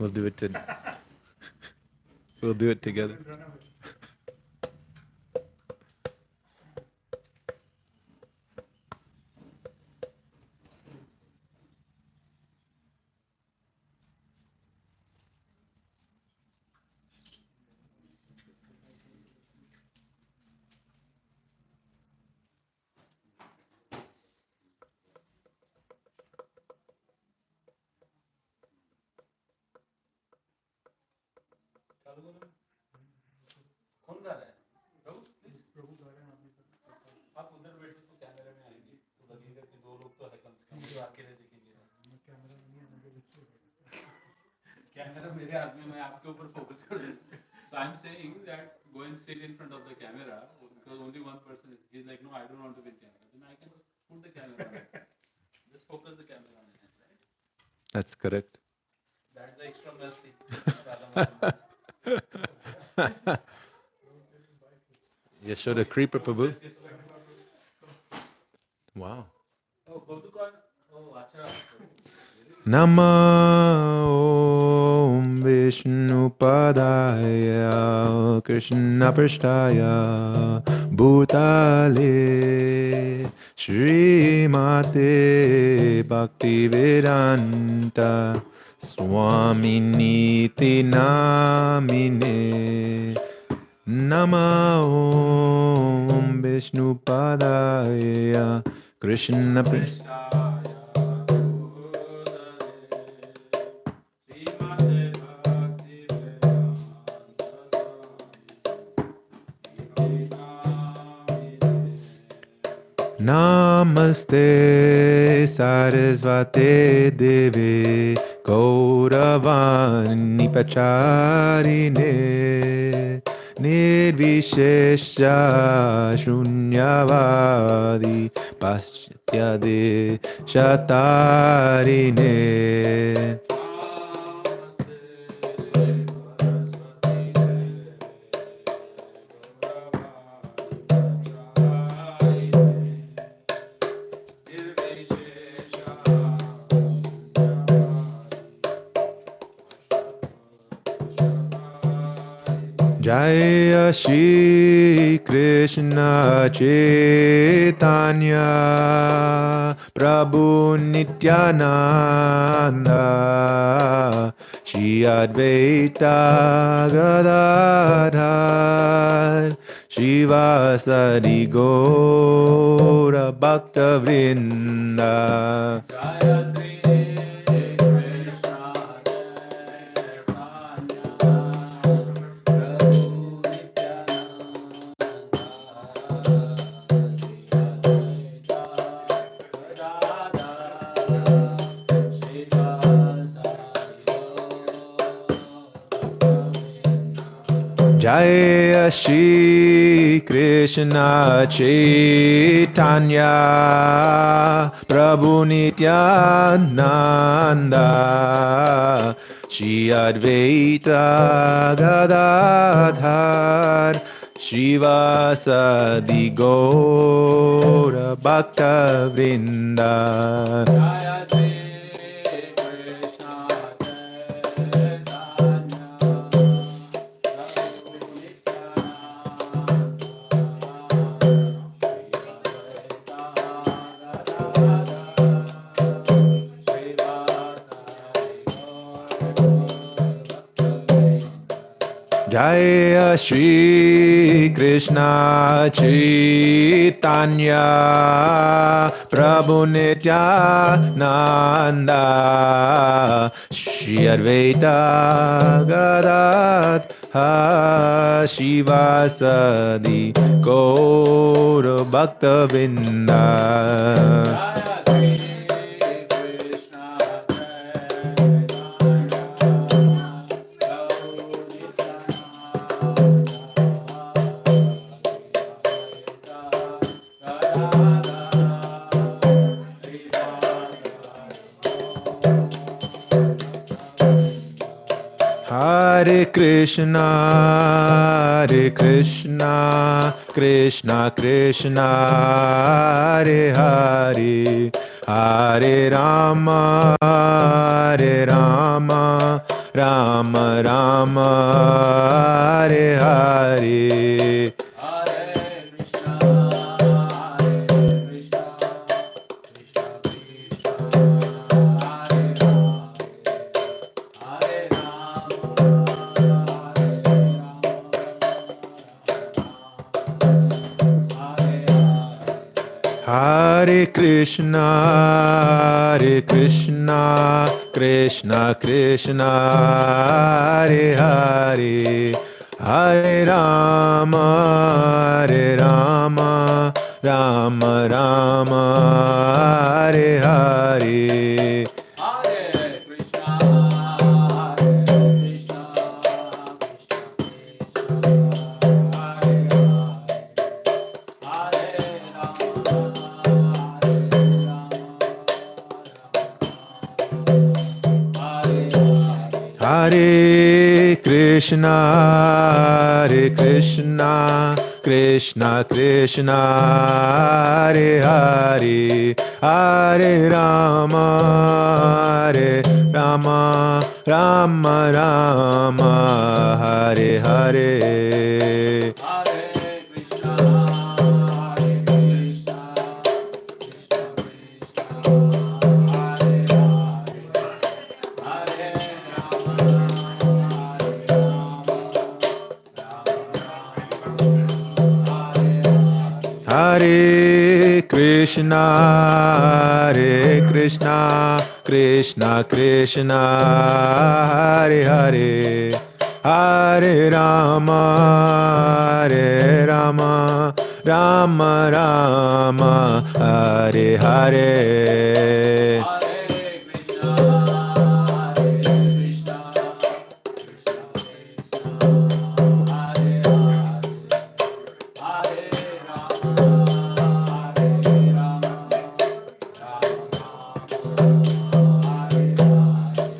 We'll do it we'll do it together. That's correct. Yashoda Creeper Prabhu. Wow. Nama Om Vishnu Padaya Krishna Prasthaya Bhutale Shri Mate Bhakti Vedanta Swami Niti Namine Nama Om Vishnu Padaya Krishna Namaste Sarasvate Deve Gauravani Pacharine Nirvishesha Shunyavadi Paschyade Shatarine Jaya Shri Krishna Chaitanya Prabhu Nityananda Shri Advaita Gadadhar Shivasadi Gaura Bhakta Vrinda Jaya Shri Krishna Chaitanya Prabhu Nityananda Shri Advaita Gadadhar Shivasadi Gaura Bhakta Vrinda Jaya Shri Krishna Chaitanya Prabhu Nityananda Shri Advaita Gadadhar Shivasadi Gaura Bhakta Vrinda Hare Krishna, Krishna Krishna, Hare Hare, Hare Rama, Rama Rama, Hare Hare. Hare Krishna, Hare Krishna, Krishna Krishna, Hare Hare, Hare Rama, Hare Rama, Rama Rama, Hare Hare. Hare Krishna, Hare Krishna, Krishna Krishna, Hare Hare, Hare Rama, Hare Rama, Rama Rama, Hare Hare. Hare Krishna, Hare Krishna, Krishna Krishna, Hare Hare, Hare Rama, Hare Rama, Rama Rama, Hare Hare.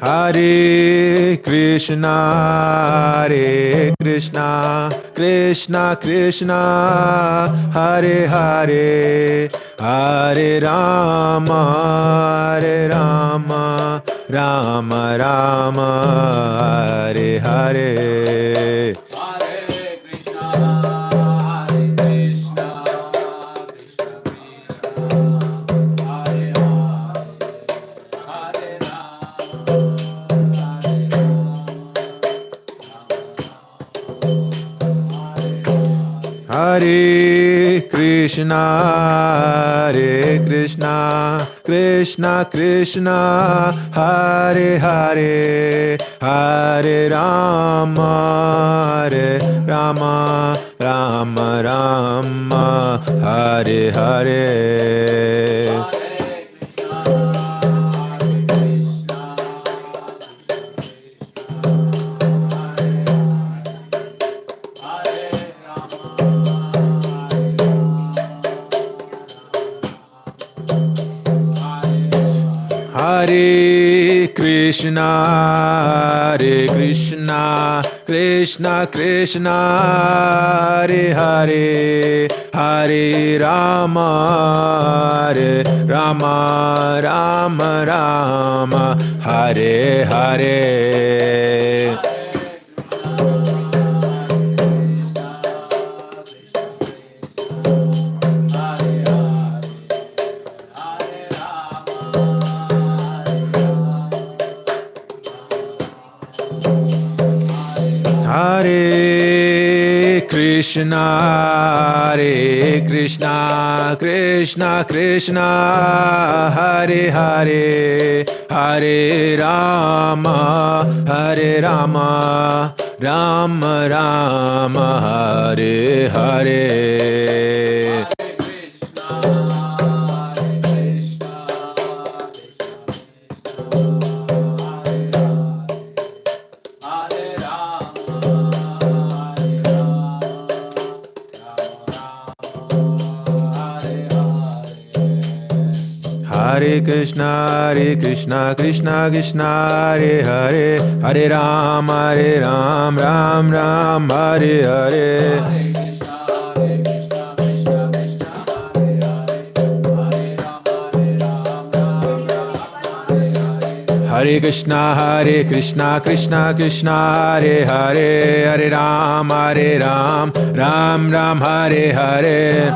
Hare Krishna, Hare Krishna, Krishna Krishna, Hare Hare, Hare Rama, Hare Rama, Rama Rama, Hare Hare. Hare Krishna, Hare Krishna, Krishna Krishna, Hare Hare, Hare Rama, Hare Rama, Rama Rama, Hare Hare. Hare Krishna, Hare Krishna, Krishna Krishna, Hare Hare, Hare Rama, Hare Rama, Rama Rama, Hare Hare. Hare Krishna, Hare Krishna, Krishna Krishna, Hare Hare, Hare Rama, Hare Rama, Rama Rama, Hare Hare. Hare Krishna, Krishna Krishna, Hare Hare, Hare Ram, Ram Ram, Hare Hare. Hare Krishna, Krishna Krishna, Hare Hare, Hare Ram, Ram Ram, Hare Hare.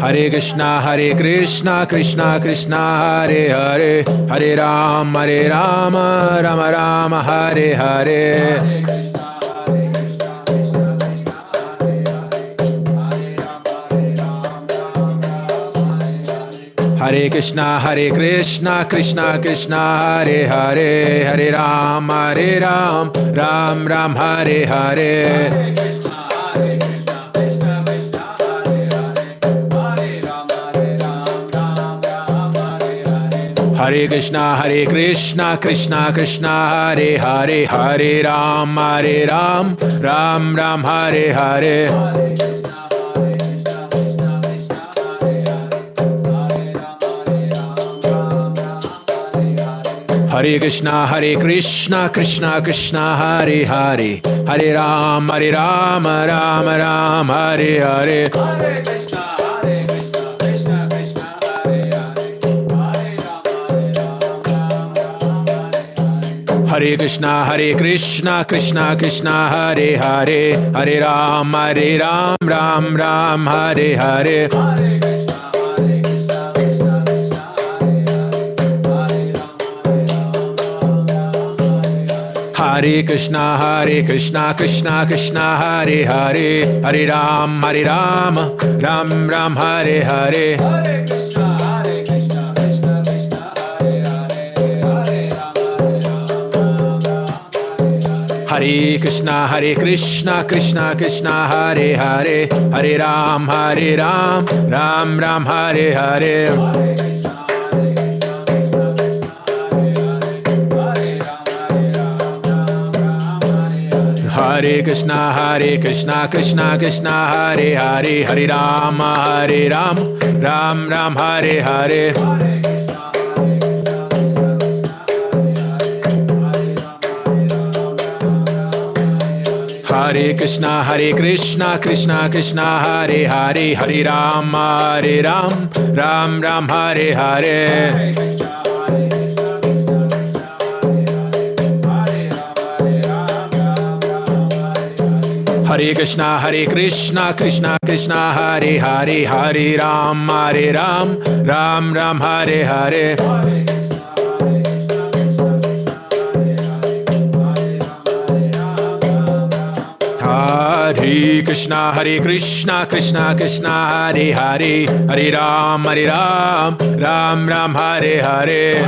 Hare Krishna, Krishna Krishna, Hare Hare, Hare Ram, Rama Rama, Hare Hare. Hare Krishna, Krishna Krishna, Hare Hare, Hare Ram, Ram Ram, Hare Hare. Hare Krishna, Krishna Krishna, Hare Hare, Hare Ram, Ram Ram, Hare Hare. Hare Krishna, Krishna Krishna, Hare Hare, Hare Ram, Ram Ram, Hare Hare. Hare Krishna, Krishna Krishna, Hare Hare, Hare Ram, Ram Ram, Hare Hare. Hare Krishna, Krishna Krishna, Hare Hare, Hare Ram, Ram Ram, Hare Hare. Hare Krishna, Krishna Krishna, Hare Hare, Hare Ram, Ram Ram, Hare Hare. Hare Krishna, Krishna Krishna, Hare Hare, Hare Ram, Ram Ram, Hare Hare. Hare Krishna, Krishna Krishna, Hare Hare, Hare Ram, Ram Ram, Hare Hare. Hare Krishna, Krishna Krishna, Hare Hare, Hare Ram, Ram Ram, Hare Hare. Hare Krishna, Krishna Krishna, Hare Hare, Hare Ram, Ram Ram, Hare Hare. Hare Krishna, Krishna Krishna, Hare Hare, Hare Ram, Rama Rama, Hare Hare.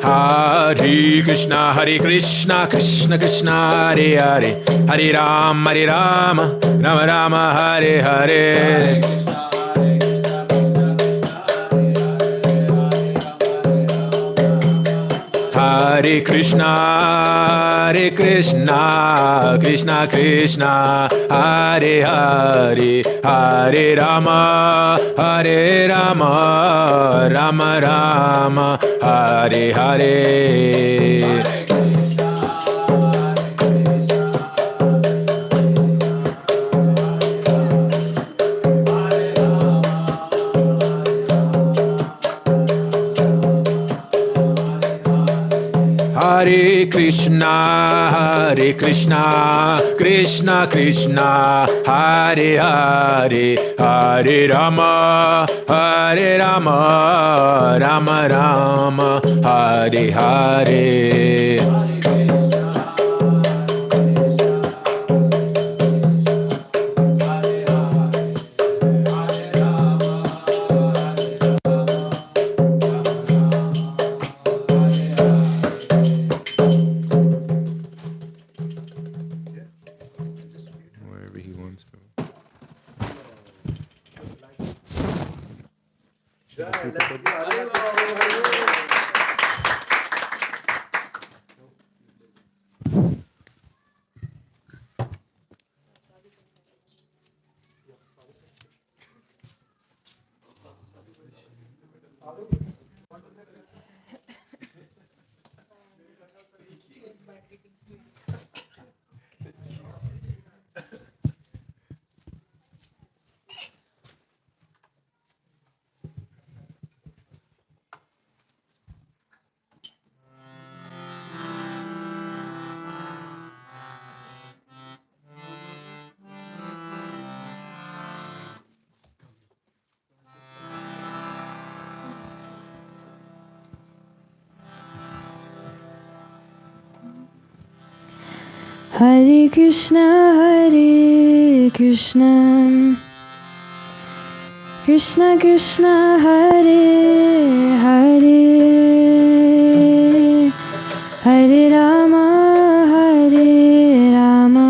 Hare Krishna, Krishna Krishna, Hare Hare, Hare Rama, Rama Rama, Hare Hare. Hare Krishna, Krishna Krishna, Hare Hare, Hare Rama, Rama Rama, Hare Hare. Wherever he wants to. Hare Krishna, Krishna Krishna, Hare Hare, Hare Rama, Hare Rama,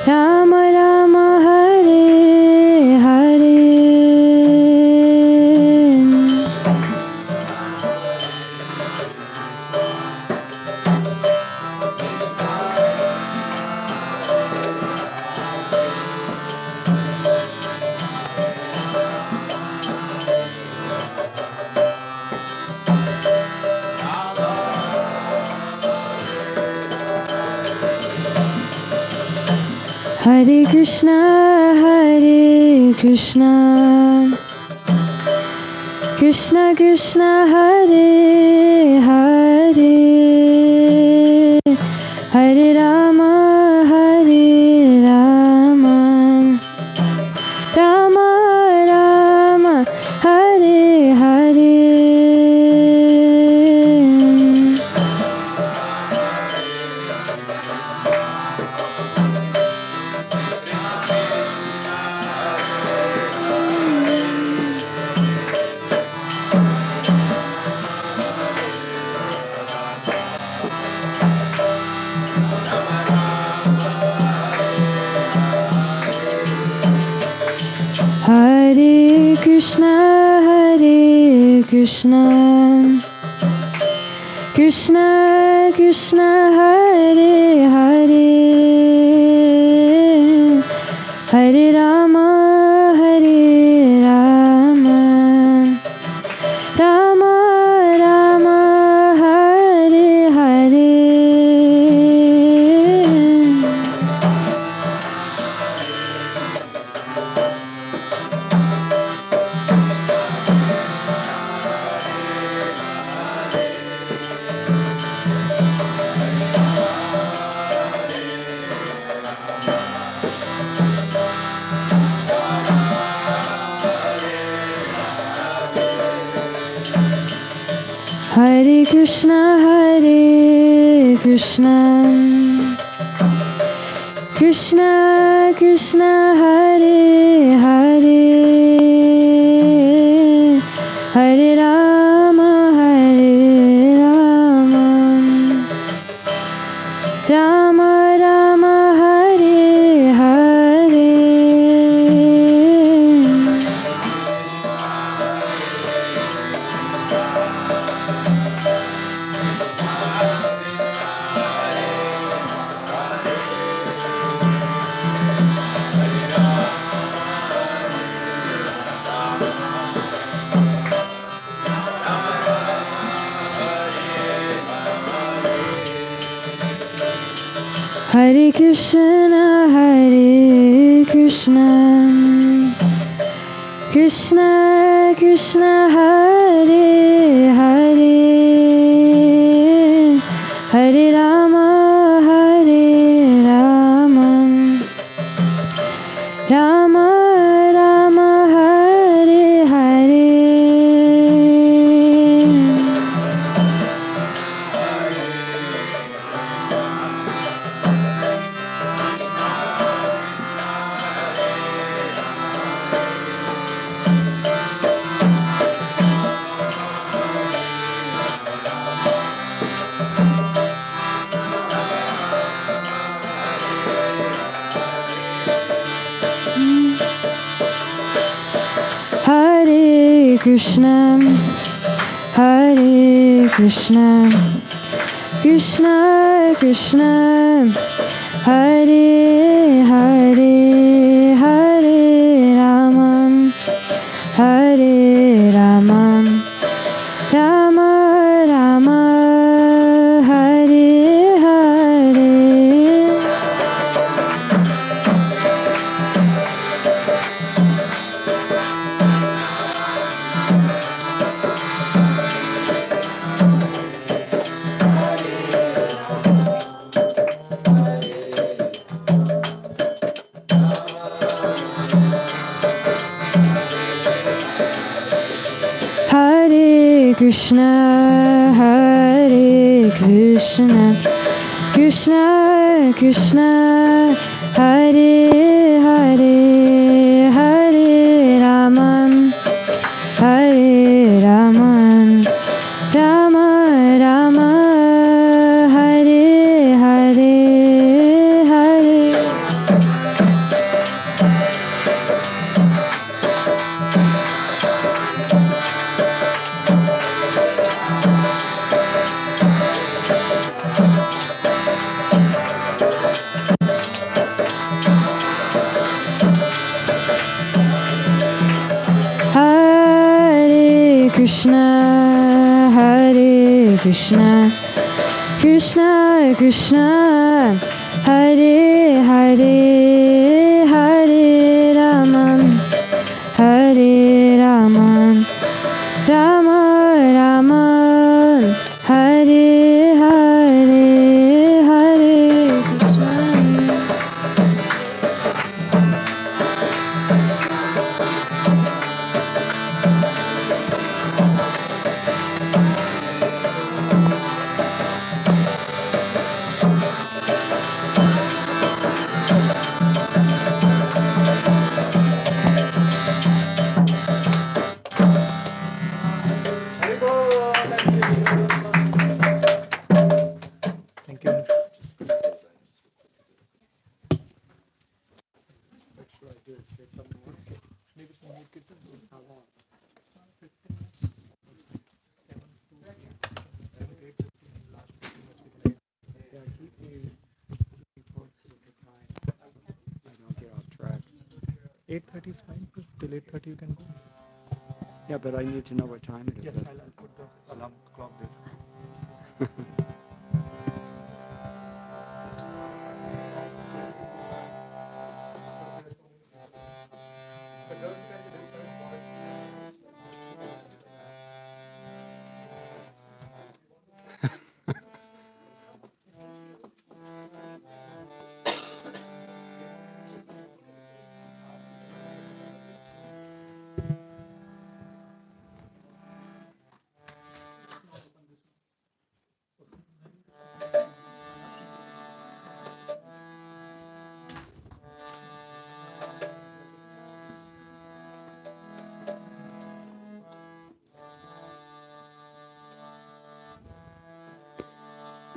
Rama Rama, Hare Hare. Hare Krishna, Krishna Krishna, Hare Hare, Hare Rama, Hare Rama, Rama Rama, Hare Hare. Hare Krishna, Krishna Krishna, Hare Hare, Hare Rama, Hare Rama, Rama Rama, Hare Hare. Hare Krishna, Krishna Krishna, Hare Hare, Hare Rama, Hare Rama, Rama Rama, Hare Hare. Hare Krishna, Krishna Krishna, Hare Hare, Hare Rama, Hare Rama, Rama Rama, Hare Hare. Hare Krishna, Krishna Krishna, Hare Hare, Hare Rama, Hare Rama, Rama Rama, Krishna, Hare Krishna, Krishna Krishna, Hare Hare, Hare Rama, Hare Rama, Rama Rama, Hare Hare, Hare. Hare Krishna, Hare Krishna, Krishna Krishna, Hare Hare, Hare Rama, Hare Rama, Rama Rama, Hare Hare, Hare Krishna. Thank you. I don't get off track. 8:30 is fine. Till 8:30 you can go. Yeah, but I need to know what time it is. Yes, I'll put the alarm clock there.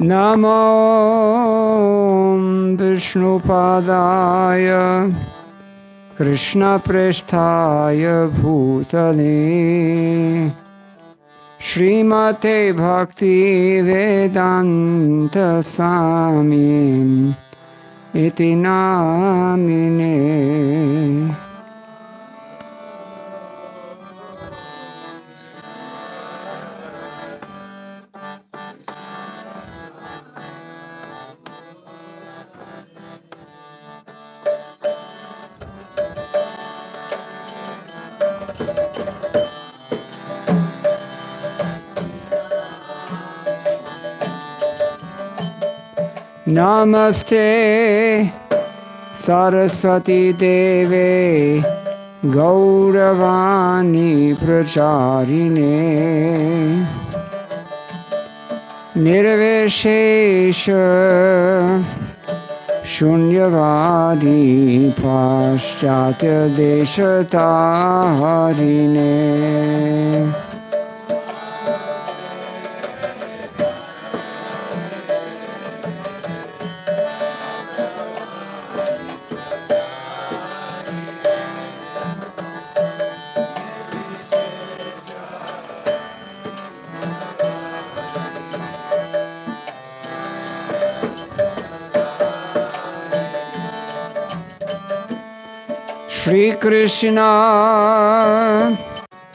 Namo Vishnupadaya Krishna Presthaya Bhutale Srimate Bhakti Vedanta Swami Iti Namine. Namaste Saraswati Deve Gauravani Pracharine Nirvishesha Shunyavadi Paschatya Deshatarine. Shri Krishna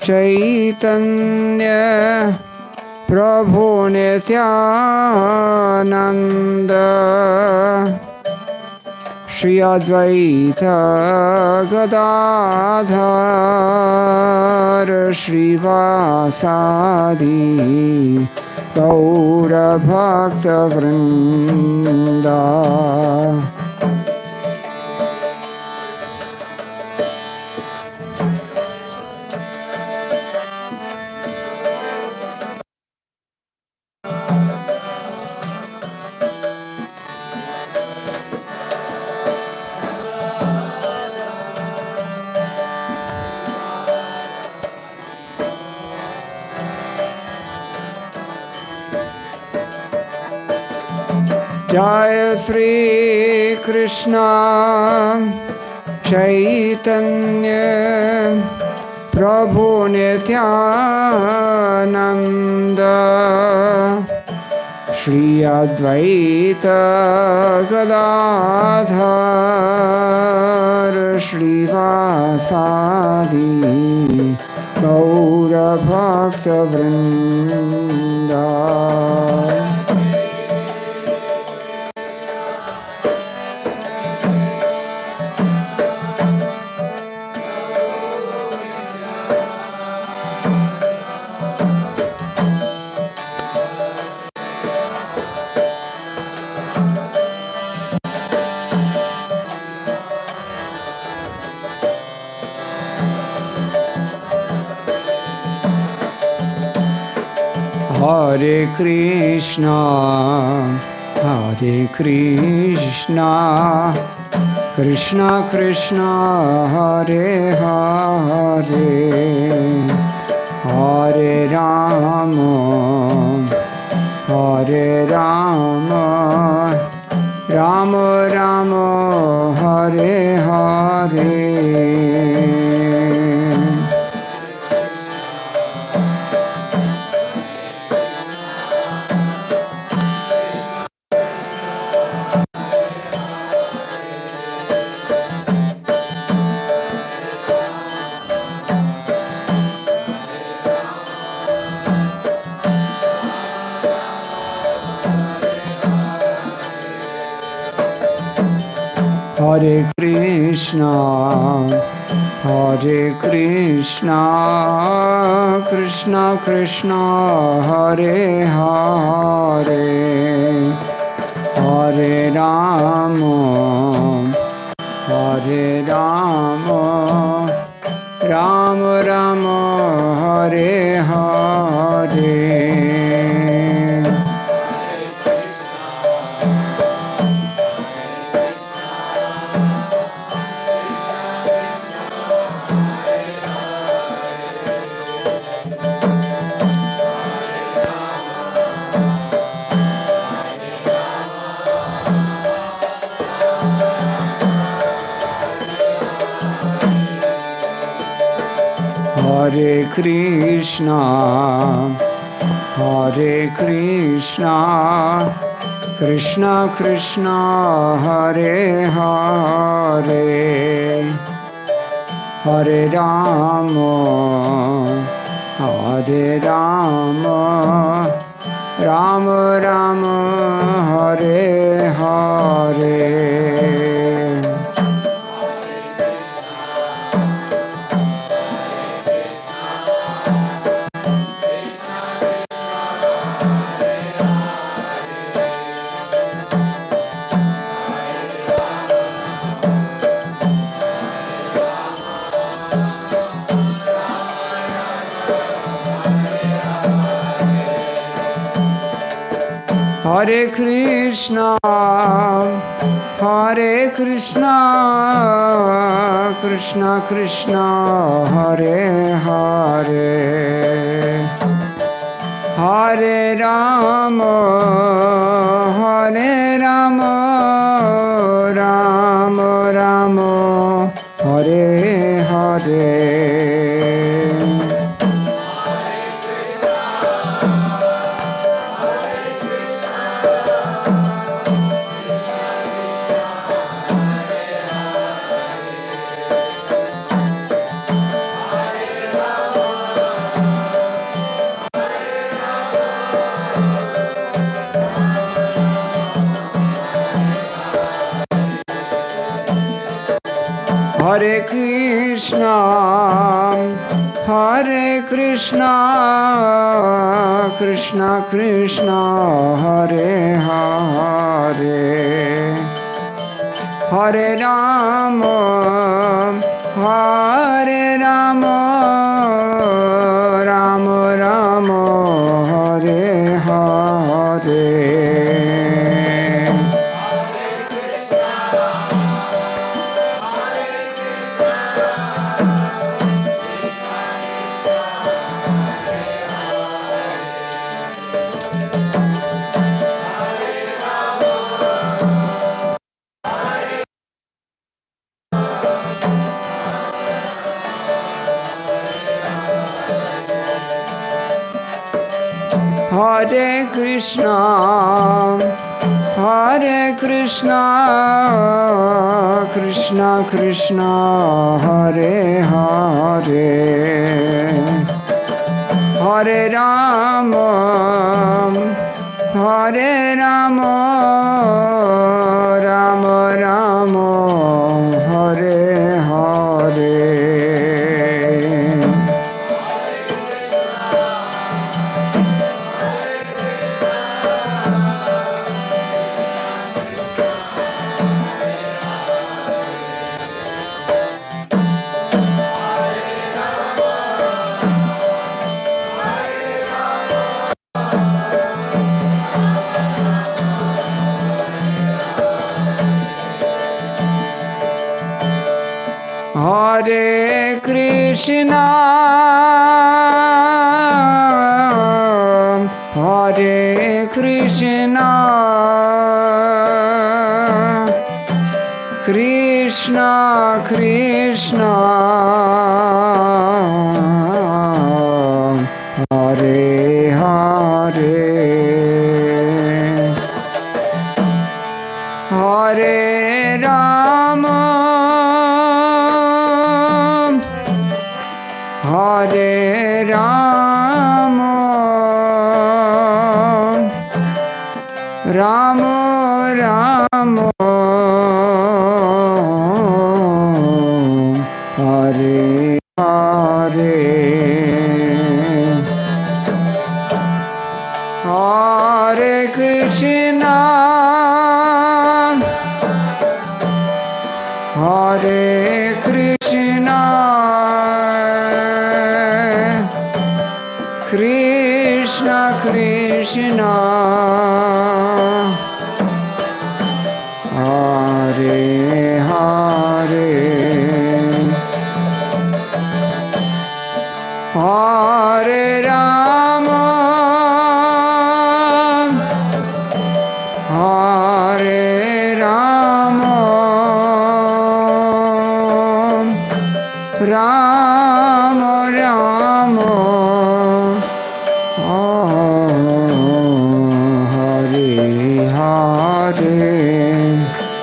Chaitanya Prabhu Nityananda Shri Advaita Gadadhar Shri Vasadi Gaura Bhakta Vrinda. Jai Sri Krishna Chaitanya Prabhu Nityananda Shri Advaita Gadadhar Shri Vasadi Gaura Bhakta Vrinda Hare Krishna, Hare Krishna, Krishna Krishna, Hare Hare, Hare Rama, Hare Rama, Rama Rama, Hare Hare. Hare Krishna, Hare Krishna, Krishna Krishna, Hare Hare, Hare Rama, Hare Rama, Rama Rama, Hare Hare. Hare Krishna, Hare Krishna, Krishna Krishna, Hare Hare, Hare Rama, Hare Rama, Rama Rama, Hare Hare. Hare Krishna, Hare Krishna, Krishna Krishna, Hare Hare, Hare Rama, Hare Rama, Rama Rama, Hare Hare. Hare Krishna, Hare Krishna, Krishna Krishna, Hare Hare, Hare Rama, Hare Rama, Rama Rama, Hare Hare. Krishna, Hare Krishna, Krishna Krishna, Hare Hare, Hare Rama, Hare Rama, Rama Rama, Hare Hare. Hare Krishna, Hare Krishna, Krishna Krishna, Hare Hare, Hare Rama, Hare Rama, Rama Rama, Hare Hare, Hare Krishna, Hare Krishna, Krishna Krishna, Hare Hare, Hare Rama, Hare Rama, Rama Rama, Hare Hare, Hare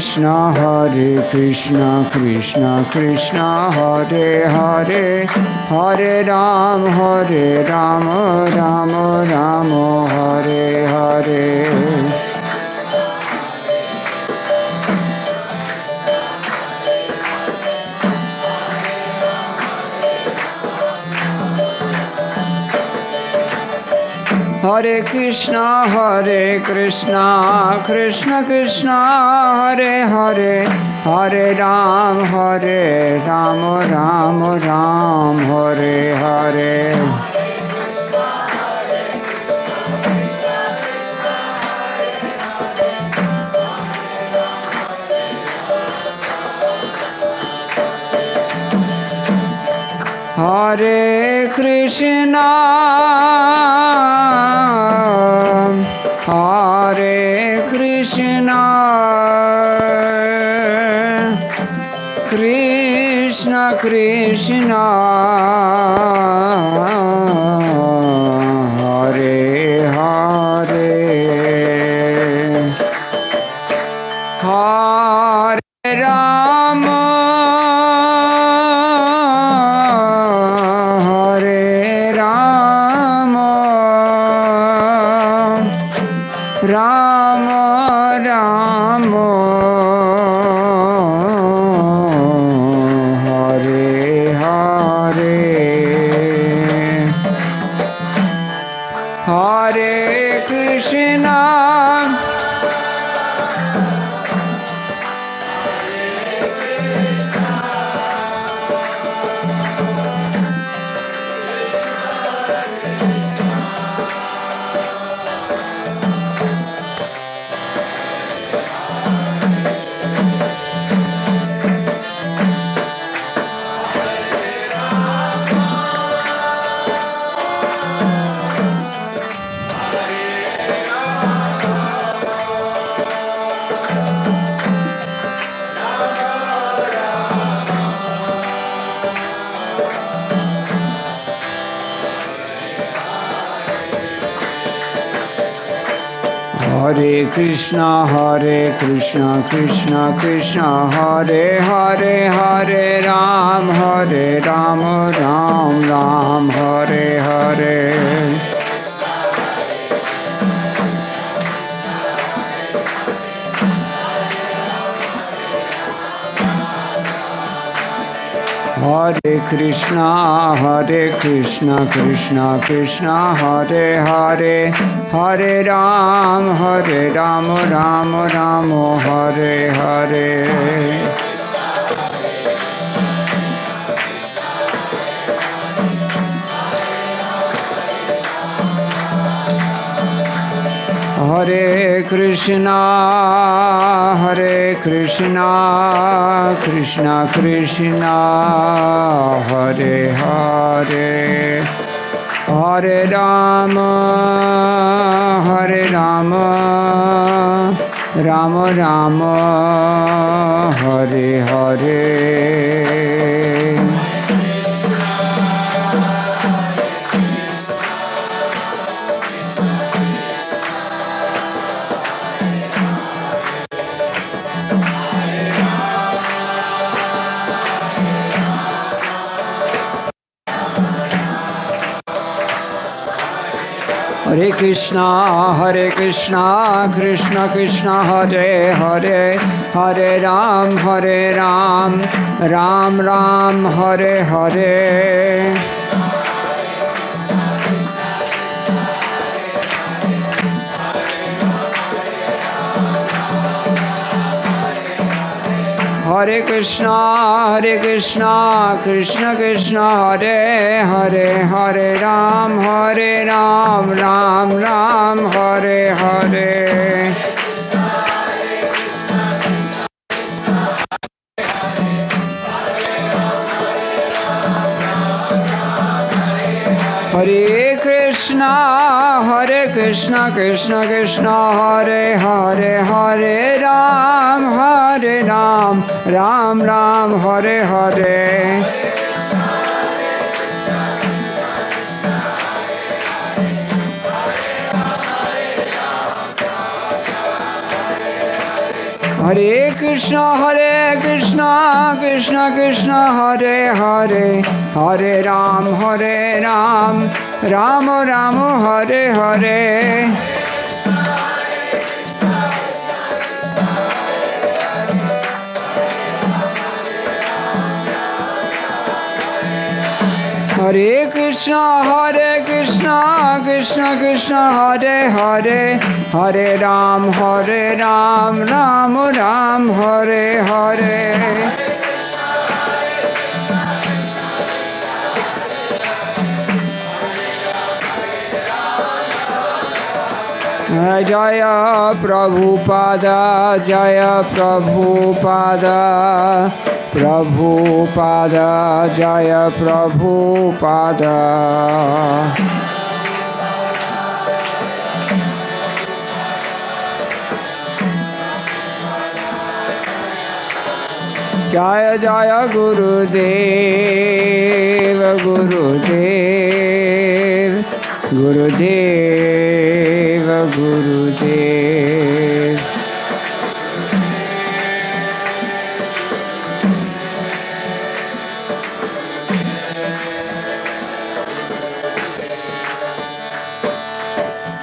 Krishna, Krishna Krishna, Hare Hare, Hare Ram, Ram Ram, Hare Hare. Hare Krishna, Krishna Krishna, Hare Hare, Hare Ram, Ram Ram, Hare Hare. Hare Krishna, Hare Krishna, Krishna Krishna, Hare Hare, Hare Rama, Hare Rama, Rama Rama, Hare Hare, Hare Krishna, Hare Krishna Krishna Krishna Hare Hare Hare Ram Ram Ram Hare Hare Hare Krishna Krishna Krishna Hare Hare Hare Ram Ram Ram Hare Hare Hare Krishna Krishna Krishna Hare Hare Hare Rama Rama Rama Hare Hare Hare Krishna Krishna Krishna Hare Hare Hare Ram Ram Ram Hare Hare Hare Krishna Krishna Krishna Hare Hare Hare Ram Ram Ram Hare Hare Hare Krishna Krishna Krishna Hare Hare Hare Ram Ram Ram Hare Hare Hare Krishna Krishna Krishna Hare Hare Hare Ram Ram Ram Hare Hare Hare Krishna Krishna Krishna Hare Hare Hare Ram Ram Ram Hare Hare Jaya Prabhupada Jaya Prabhupada Prabhupada Jaya Prabhupada Jaya Jaya Gurudev Gurudev Gurudev Gurudev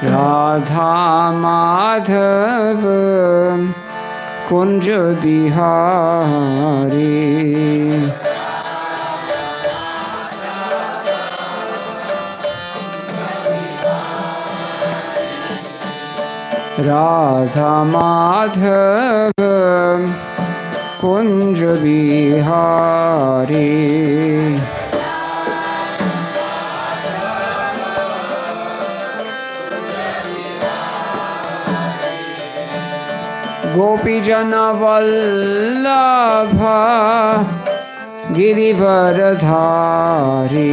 Radha Madhav Kunja Bihari Radha Madhav Kunja Bihari Gopijana Vallabha Girivaradhari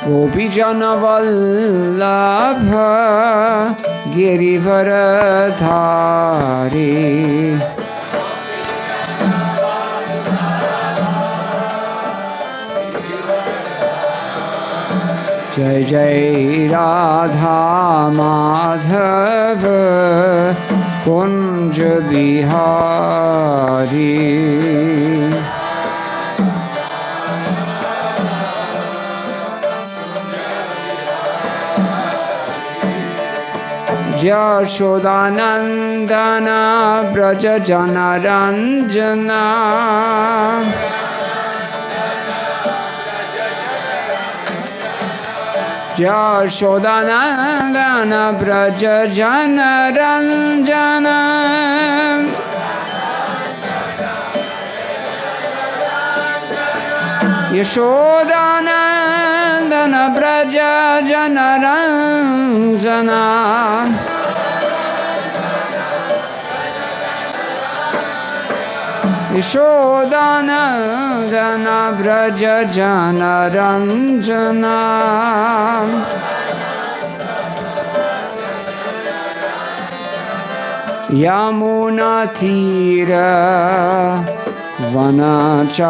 Gopijana Vallabha Girivaradhari जय जय राधा माधव कुंज बिहारी यशोदानंदन ब्रज जनरंजना यशोदानंदन ब्रज जनरंजना यशोदानंदन ब्रज जनरंजना यशोदानंदन ब्रज जनरंजना यमुना तीर वनचारी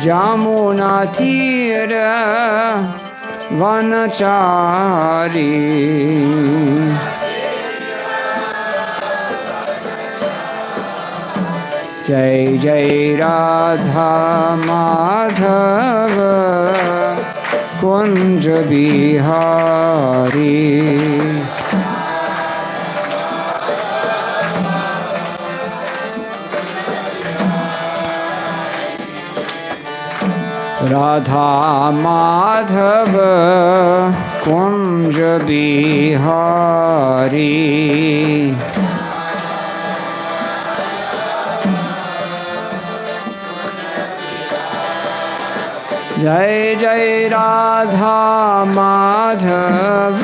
यमुना तीर वनचारी जय जय राधा माधव कुंज बिहारी राधा माधव कुंज बिहारी जय जय राधा माधव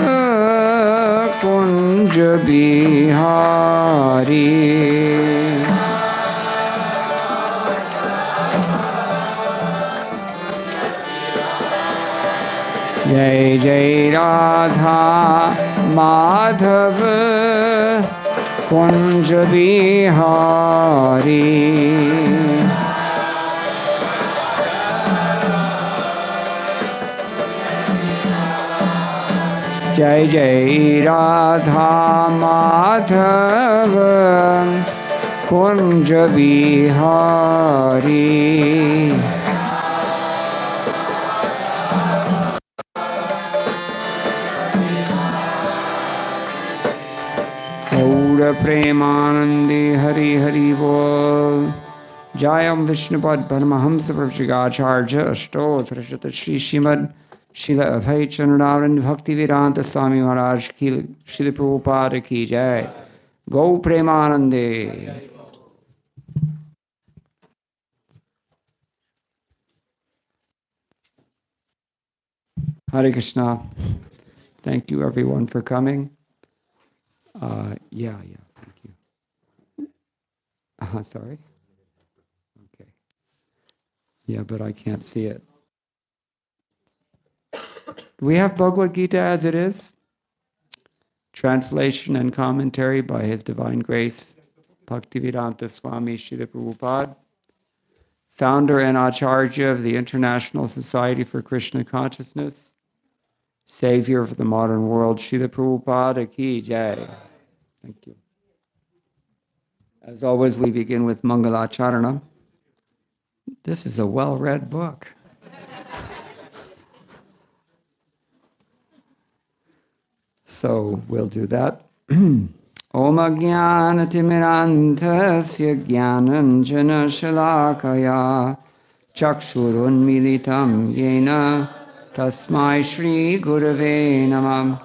कुंज बिहारी जय जय राधा माधव कुंज बिहारी जय जय राधा माधव कुंज बिहारी गौर प्रेमानंदे हरि हरि बोल जयम विष्णुपद परमहंस प्रभुगाचार्य अष्टोत्तर शत श्री श्रीमद शिल अभय चरणारविंद भक्ति वेदांत स्वामी महाराज की श्री प्रभुपाद की जय गौ प्रेमानंदे Hare Krishna. Thank you everyone for coming. Yeah, thank you. Sorry. Okay. Yeah, but I can't see it. We have Bhagavad Gita as it is. Translation and commentary by His Divine Grace, Bhaktivedanta Swami Srila Prabhupada, founder and Acharya of the International Society for Krishna Consciousness, Savior of the modern world, Srila Prabhupada Ki Jai. Thank you. As always, we begin with Mangalacharana. This is a well-read book. So we'll do that. Om Ajnanatimirantasya Jnananjana Shalakaya Chakshurunmilitam Yena Tasmai Shri Gurave Namah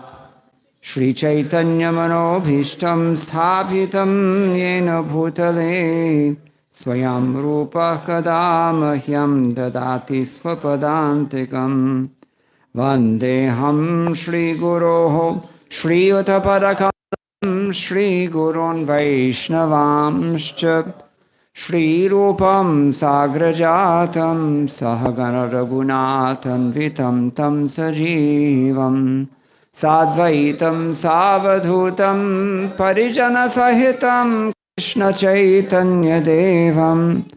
Shri Chaitanya Manobhishtam Sthapitam Yena Bhutale Swayam Rupa Kadamahyam Dadati Swapadantikam Vandeham Shri Guroho Shri Uttaparakam Shri Gurun Vaishnavamscha Shri Rupam Sagrajatam Sahagana Raghunatham Vitam Tam Sajivam Sadvaitam Savadhutam Parijana Sahitam Krishna Chaitanya Devam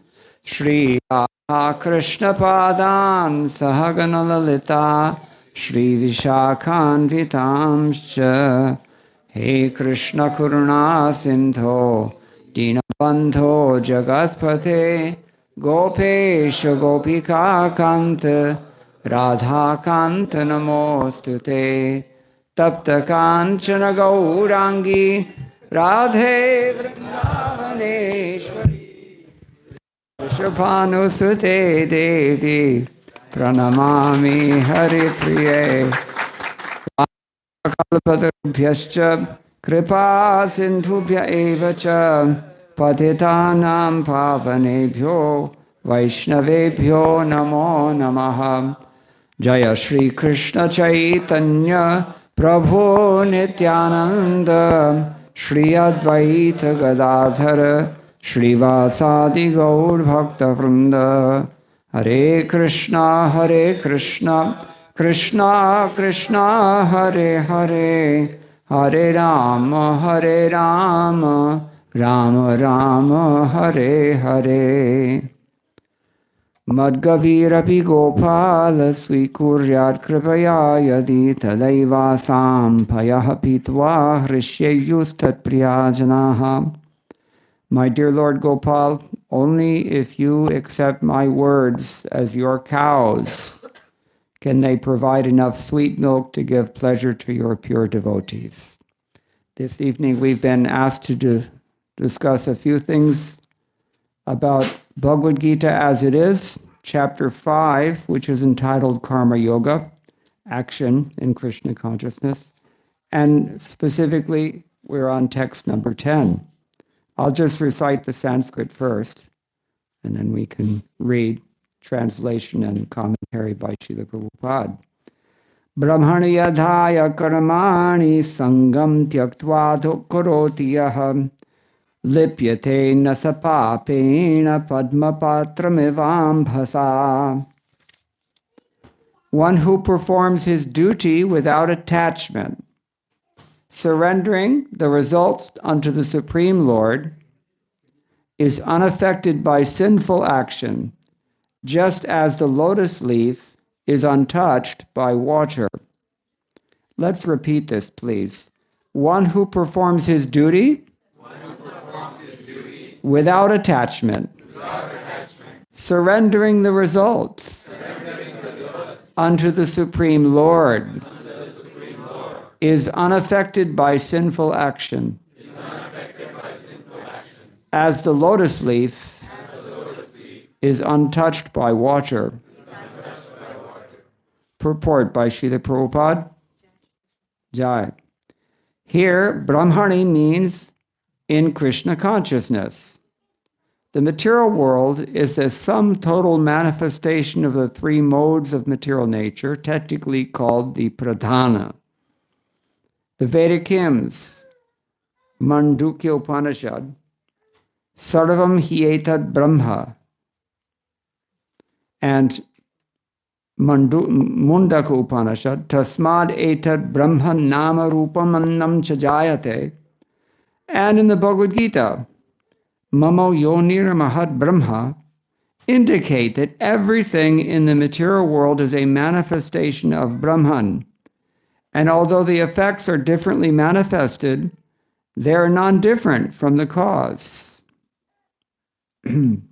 Shri Radha Krishna Padan Sahagana Lalita Shri Vishakhanvitamscha He Krishna Karuna Sindho Dinabandho Jagatpate Gopesh Gopika Kant Radha Kant Namostute Tapta Kanchana Gaurangi Radhe Vrindavaneshwari Vrishabhanusute Devi Pranamami Hari Priye Kalpatarubhyascha Kripa Sindhubhya Eva Cha Patitanam Pavanebhyo Vaishnavebhyo Namo Namaha Jaya Shri Krishna Chaitanya Prabhu Nityananda Shri Advaita Gadadhara Shri Vasadi Gaur Bhakta Vrinda Hare Krishna Krishna Krishna Hare Hare Hare Rama Rama Rama Hare Hare Madgavirapi Gopal Swikuryat Kripaya Yadi Tadaivasaam Payah Pitva Hrishyayustat Priyajanaha. My dear Lord Gopal, only if you accept my words as your cows can they provide enough sweet milk to give pleasure to your pure devotees. This evening we've been asked to discuss a few things about Bhagavad Gita as it is, chapter 5, which is entitled Karma Yoga, Action in Krishna Consciousness, and specifically we're on text number 10. I'll just recite the Sanskrit first, and then we can read translation and commentary by Srila Prabhupada. Brahmani yadhaya karmani sangam tyaktva karoti yaham Lipyate nasapapena padmapatramivambhasa. One who performs his duty without attachment, surrendering the results unto the Supreme Lord, is unaffected by sinful action, just as the lotus leaf is untouched by water. Let's repeat this, please. One who performs his duty without attachment, surrendering the results unto the Supreme Lord, is unaffected by sinful action, as the lotus leaf is untouched by water. Purport by Srila Prabhupada. Jai. Here, Brahmani means in Krishna consciousness. The material world is a sum total manifestation of the three modes of material nature, technically called the pradhana. The Vedic hymns, Mandukya Upanishad, Sarvam Hietad Brahma, and Mundaka Upanishad, Tasmad Etad Brahma Nama Rupamannam Chajayate, and in the Bhagavad Gita, Mamo Yonir Mahad Brahma, indicate that everything in the material world is a manifestation of Brahman. And although the effects are differently manifested, they are non-different from the cause. In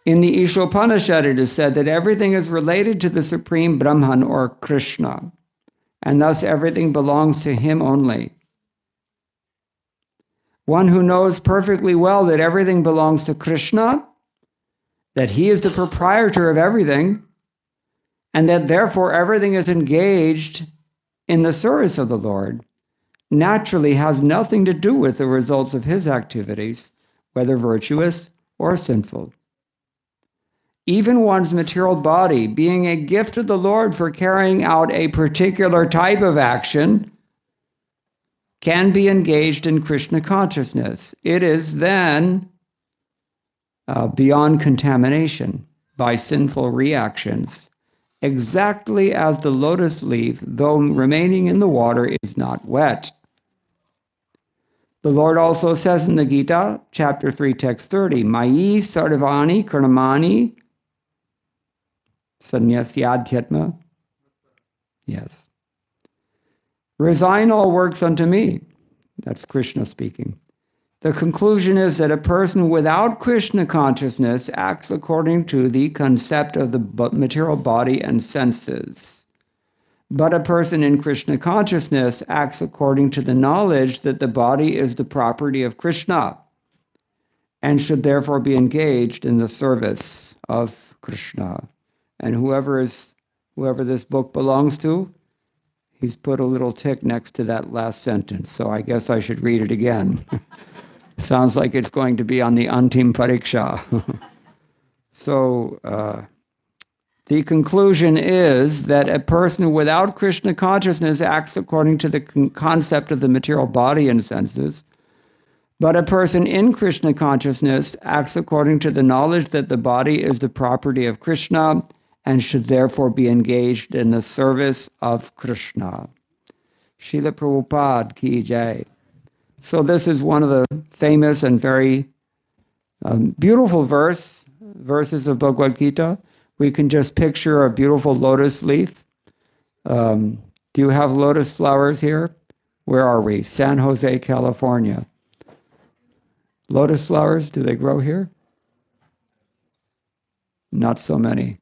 the Ishopanishad, it is said that everything is related to the Supreme Brahman or Krishna, and thus everything belongs to him only. One who knows perfectly well that everything belongs to Krishna, that he is the proprietor of everything, and that therefore everything is engaged in the service of the Lord, naturally has nothing to do with the results of his activities, whether virtuous or sinful. Even one's material body being a gift of the Lord for carrying out a particular type of action can be engaged in Krishna consciousness. It is then beyond contamination by sinful reactions, exactly as the lotus leaf, though remaining in the water, is not wet. The Lord also says in the Gita, chapter 3, text 30, Mayi sarvani karmani sanyasyadhyatma. Yes. Resign all works unto me. That's Krishna speaking. The conclusion is that a person without Krishna consciousness acts according to the concept of the material body and senses. But a person in Krishna consciousness acts according to the knowledge that the body is the property of Krishna and should therefore be engaged in the service of Krishna. And whoever this book belongs to, he's put a little tick next to that last sentence. So I guess I should read it again. Sounds like it's going to be on the Antim Pariksha. So the conclusion is that a person without Krishna consciousness acts according to the concept of the material body and senses, but a person in Krishna consciousness acts according to the knowledge that the body is the property of Krishna and should therefore be engaged in the service of Krishna. Srila Prabhupada ki jai. So this is one of the famous and very beautiful verses of Bhagavad Gita. We can just picture a beautiful lotus leaf. Do you have lotus flowers here? Where are we? San Jose, California. Lotus flowers, do they grow here? Not so many.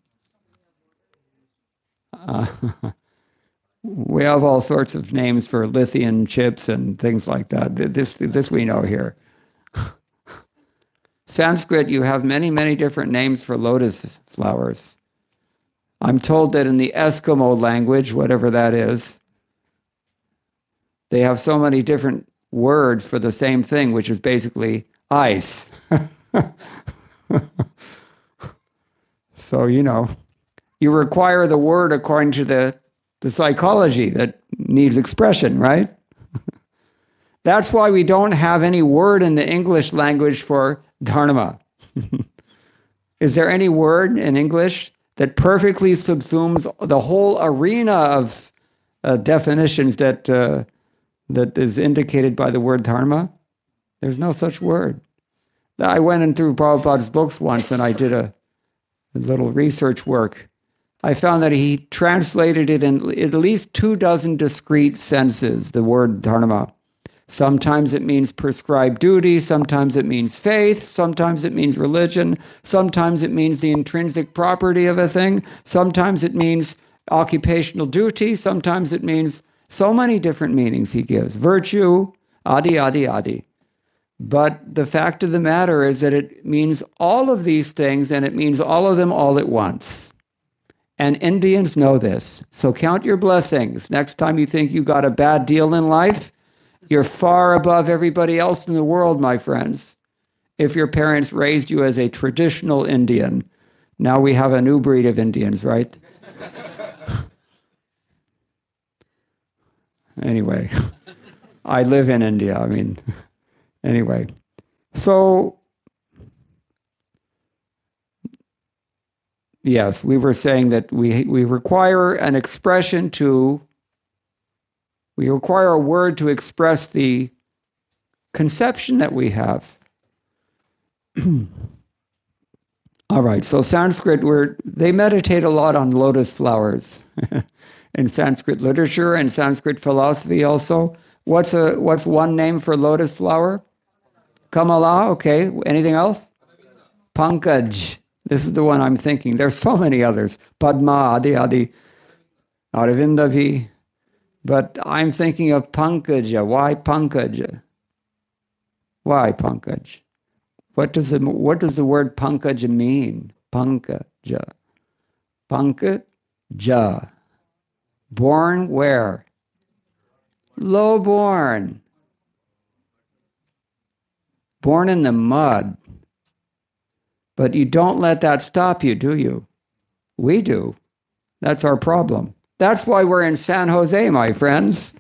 We have all sorts of names for lithium chips and things like that. This we know here. Sanskrit, you have many, many different names for lotus flowers. I'm told that in the Eskimo language, whatever that is, they have so many different words for the same thing, which is basically ice. So, you require the word according to the psychology that needs expression, right? That's why we don't have any word in the English language for dharma. Is there any word in English that perfectly subsumes the whole arena of definitions that is indicated by the word dharma? There's no such word. I went in through Prabhupada's books once and I did a little research work. I found that he translated it in at least 24 discrete senses, the word dharma. Sometimes it means prescribed duty, sometimes it means faith, sometimes it means religion, sometimes it means the intrinsic property of a thing, sometimes it means occupational duty, sometimes it means so many different meanings he gives. Virtue, adi, adi, adi. But the fact of the matter is that it means all of these things and it means all of them all at once. And Indians know this. So count your blessings. Next time you think you got a bad deal in life, you're far above everybody else in the world, my friends. If your parents raised you as a traditional Indian, now we have a new breed of Indians, right? Anyway, I live in India. Anyway. So, yes, we were saying that we require an expression we require a word to express the conception that we have. All right, so Sanskrit, they meditate a lot on lotus flowers in Sanskrit literature and Sanskrit philosophy also. What's one name for lotus flower? Kamala, okay. Anything else? Pankaj. This is the one I'm thinking. There's so many others. Padma, Adi, Aravindavi. But I'm thinking of Pankaja. Why Pankaja? Why Pankaj? What does the word Pankaja mean? Pankaja. Pankaja. Born where? Low-born. Born in the mud. But you don't let that stop you, do you? We do. That's our problem. That's why we're in San Jose, my friends.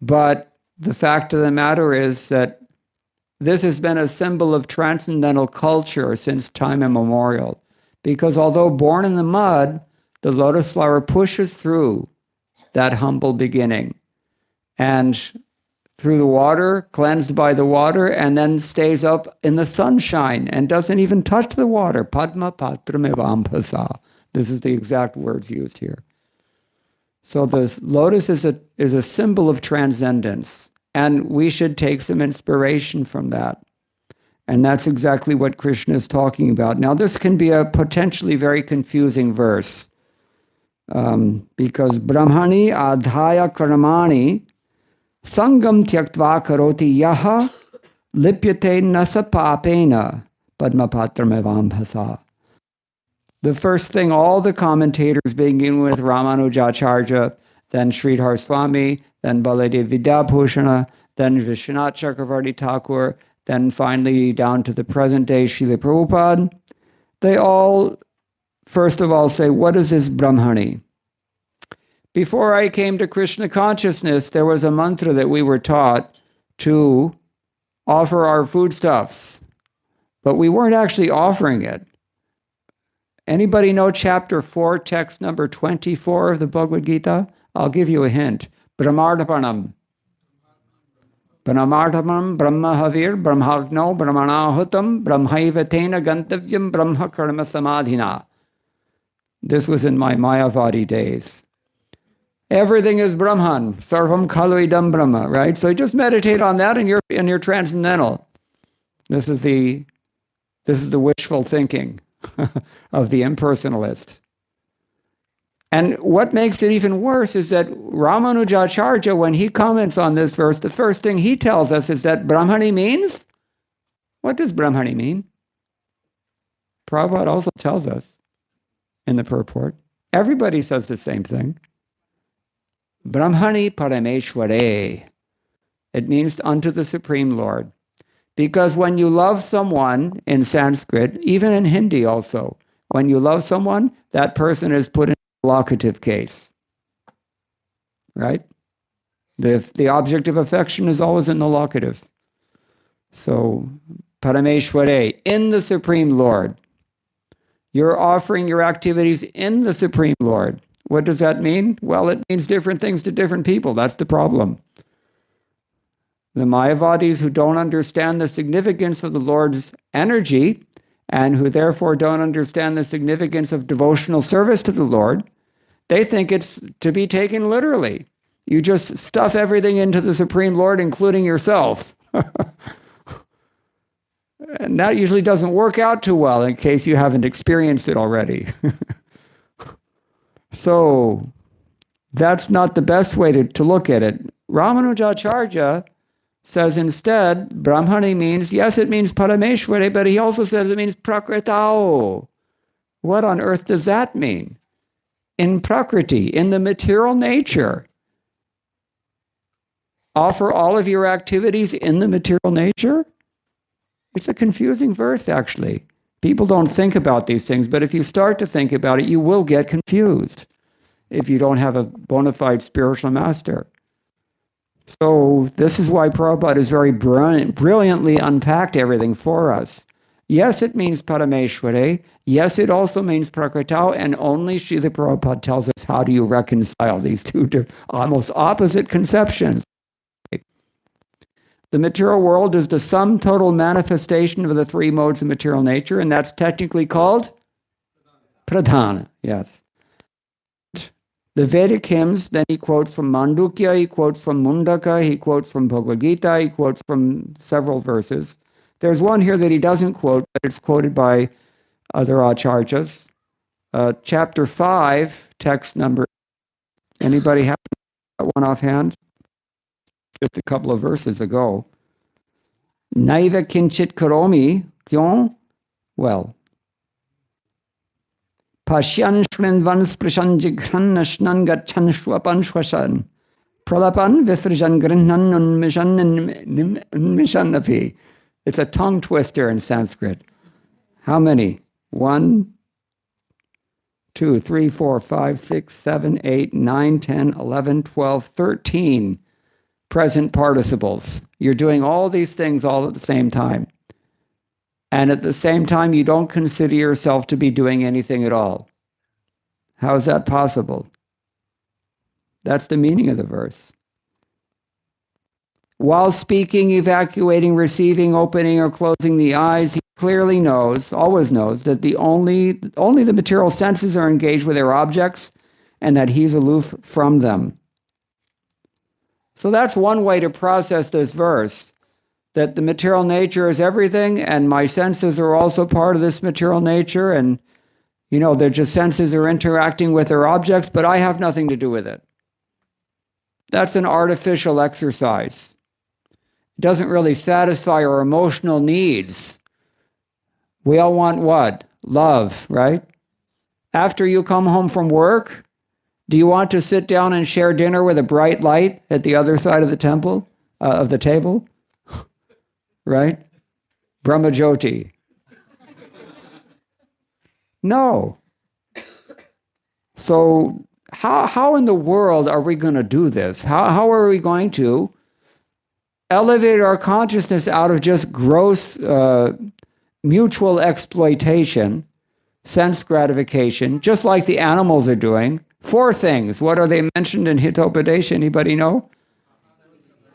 But the fact of the matter is that this has been a symbol of transcendental culture since time immemorial. Because although born in the mud, the lotus flower pushes through that humble beginning and through the water, cleansed by the water, and then stays up in the sunshine and doesn't even touch the water. Padma patramivampasa. This is the exact words used here. So the lotus is a symbol of transcendence, and we should take some inspiration from that. And that's exactly what Krishna is talking about. Now, this can be a potentially very confusing verse because Brahmani adhaya karamani sangam tyaktva karoti yaha lipyate nasa papena padmapatramevambhasa. The first thing all the commentators, beginning with Ramanujacharya, then Sridhar Swami, then Baladev Vidyabhushana, then Vishwanath Chakravarti Thakur, then finally down to the present day Srila Prabhupada, they all, first of all, say, what is this Brahmani? Before I came to Krishna consciousness, there was a mantra that we were taught to offer our foodstuffs, but we weren't actually offering it. Anybody know chapter 4, text number 24 of the Bhagavad Gita? I'll give you a hint. Brahmardapanam. Brahmardapanam, Brahmahavir, Brahmagno, Brahmanahutam, Brahmaivatena Gantavyam, Brahma Karma Samadhina. This was in my Mayavadi days. Everything is Brahman. Sarvam Khaluidam Brahma, right? So just meditate on that and you're transcendental. This is the wishful thinking of the impersonalist. And what makes it even worse is that Ramanujacharya, when he comments on this verse, the first thing he tells us is that Brahmani means, what does Brahmani mean? Prabhupada also tells us in the purport. Everybody says the same thing. Brahmani Parameshware. It means unto the Supreme Lord. Because when you love someone in Sanskrit, even in Hindi also, when you love someone, that person is put in a locative case. Right? The object of affection is always in the locative. So, Parameshware, in the Supreme Lord. You're offering your activities in the Supreme Lord. What does that mean? Well, it means different things to different people. That's the problem. The Mayavadis who don't understand the significance of the Lord's energy and who therefore don't understand the significance of devotional service to the Lord, they think it's to be taken literally. You just stuff everything into the Supreme Lord, including yourself. And that usually doesn't work out too well in case you haven't experienced it already. So that's not the best way to look at it. Ramanujacharya says instead, Brahmani means, yes, it means Parameshware, but he also says it means Prakritao. What on earth does that mean? In Prakriti, in the material nature. Offer all of your activities in the material nature? It's a confusing verse, actually. People don't think about these things, but if you start to think about it, you will get confused if you don't have a bona fide spiritual master. So this is why Prabhupada has very brilliantly unpacked everything for us. Yes, it means Parameshware. Yes, it also means Prakritao, and only Srila Prabhupada tells us how do you reconcile these two almost opposite conceptions. The material world is the sum total manifestation of the three modes of material nature, and that's technically called pradhana. Yes. The Vedic hymns, then he quotes from Mandukya, he quotes from Mundaka, he quotes from Bhagavad Gita, he quotes from several verses. There's one here that he doesn't quote, but it's quoted by other acharyas. Chapter 5, text number. Anybody have that one offhand? Just a couple of verses ago. Naiva kinchit karomi, kyon? Well, Pashyan shrinvan sprishan jigran nashnan gachan shwapan shwasan. Pralapan visrajan grinhan unmishan api. It's a tongue twister in Sanskrit. How many? 1, 2, 3, 4, 5, 6, 7, 8, 9, 10, 11, 12, 13 present participles. You're doing all these things all at the same time. And at the same time, you don't consider yourself to be doing anything at all. How is that possible? That's the meaning of the verse. While speaking, evacuating, receiving, opening, or closing the eyes, he clearly knows, always knows, that only the material senses are engaged with their objects and that he's aloof from them. So that's one way to process this verse, that the material nature is everything and my senses are also part of this material nature, and they're just senses are interacting with their objects, but I have nothing to do with it. That's an artificial exercise. It doesn't really satisfy our emotional needs. We all want what? Love, right? After you come home from work, do you want to sit down and share dinner with a bright light at the other side of the temple, of the table? Right? Brahmajyoti. No. So how in the world are we going to do this? How are we going to elevate our consciousness out of just gross mutual exploitation, sense gratification, just like the animals are doing? 4 things. What are they mentioned in Hitopadesha? Anybody know?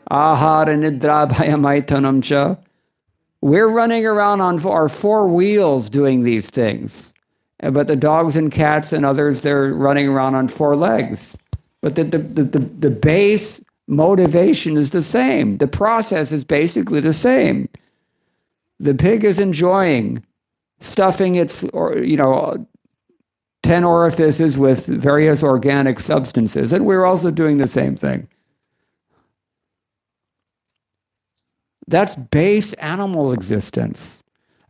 Ahara nidra bhayamaitanam cha. We're running around on our 4 wheels doing these things. But the dogs and cats and others, they're running around on 4 legs. But the base motivation is the same. The process is basically the same. The pig is enjoying stuffing its 10 orifices with various organic substances, and we're also doing the same thing. That's base animal existence.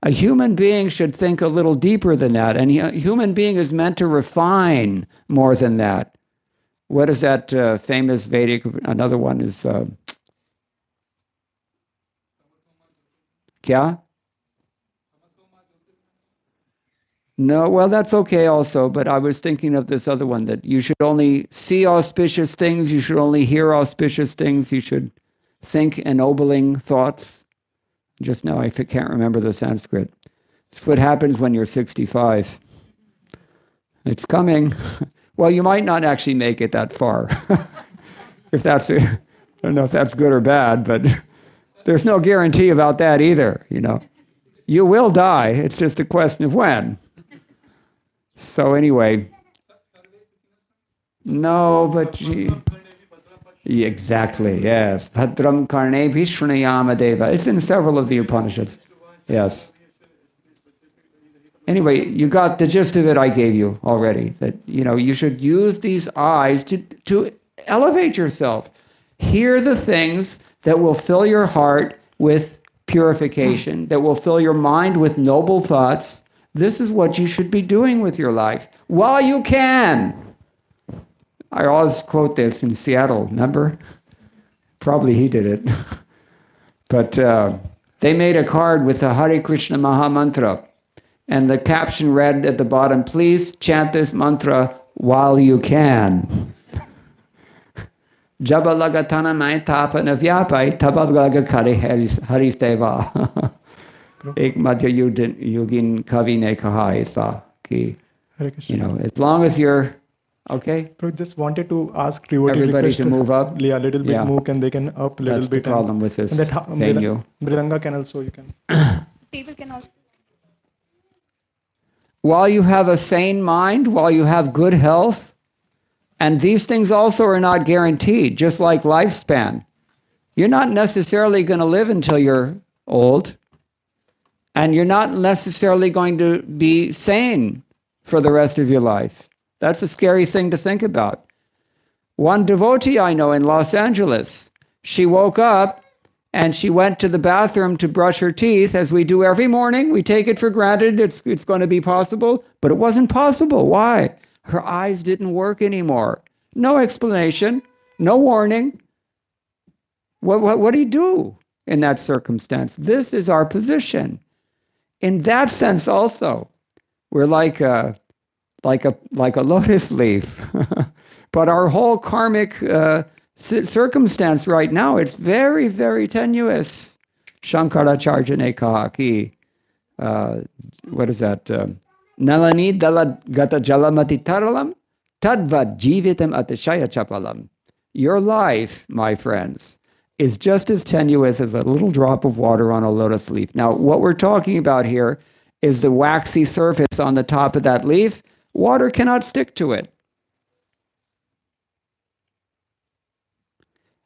A human being should think a little deeper than that, and a human being is meant to refine more than that. What is that famous Vedic? Another one is Kya? No, well, that's okay also, but I was thinking of this other one, that you should only see auspicious things, you should only hear auspicious things, you should think ennobling thoughts. Just now I can't remember the Sanskrit. It's what happens when you're 65. It's coming. Well, you might not actually make it that far. I don't know if that's good or bad, but there's no guarantee about that either, You will die, it's just a question of when. So anyway, no, but exactly, yes. Bhadram karne vishnayama deva. It's in several of the Upanishads. Yes. Anyway, you got the gist of it I gave you already, that, you should use these eyes to elevate yourself. Hear the things that will fill your heart with purification, that will fill your mind with noble thoughts. This is what you should be doing with your life while you can. I always quote this in Seattle, remember? Probably he did it. But they made a card with the Hare Krishna Maha Mantra. And the caption read at the bottom, please chant this mantra while you can. Jaba lagatana mai tapa navyapai tabadlaga kare haristeva. Ek madhya yugin kavi ne kaha aisa ki. As long as you're okay. Bro, just wanted to ask devotee everybody to move up. Yeah, a little bit move, and they can up a little bit. That's the problem with this venue. Mridanga can also, you can. Table can also. While you have a sane mind, while you have good health, and these things also are not guaranteed, just like lifespan. You're not necessarily going to live until you're old, and you're not necessarily going to be sane for the rest of your life. That's a scary thing to think about. One devotee I know in Los Angeles, she woke up and she went to the bathroom to brush her teeth, as we do every morning. We take it for granted it's going to be possible, but it wasn't possible. Why? Her eyes didn't work anymore. No explanation, no warning. What do you do in that circumstance? This is our position. In that sense also, we're like a lotus leaf. But our whole karmic circumstance right now, it's very, very tenuous. Shankaracharjane kahaki. What is that? Nalani dala gata jalamati taralam tadvad jivitam atashaya chapalam. Your life, my friends, is just as tenuous as a little drop of water on a lotus leaf. Now, what we're talking about here is the waxy surface on the top of that leaf. Water cannot stick to it.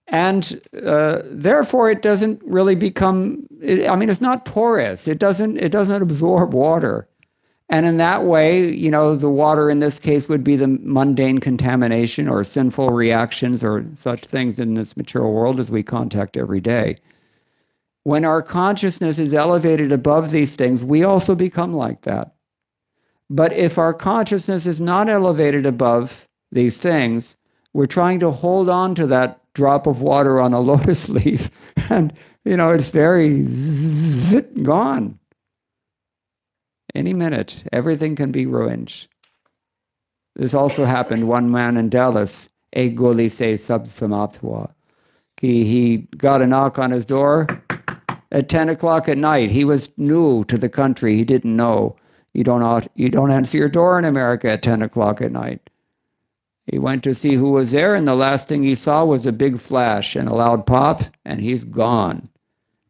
And therefore, it doesn't really become, it's not porous. It doesn't absorb water. And in that way, the water in this case would be the mundane contamination or sinful reactions or such things in this material world as we contact every day. When our consciousness is elevated above these things, we also become like that. But if our consciousness is not elevated above these things, we're trying to hold on to that drop of water on a lotus leaf, and it's very gone. Any minute, everything can be ruined. This also happened. One man in Dallas, a goli se sab samaptwa. He got a knock on his door at 10 o'clock at night. He was new to the country. He didn't know. You don't answer your door in America at 10 o'clock at night. He went to see who was there, and the last thing he saw was a big flash and a loud pop, and he's gone.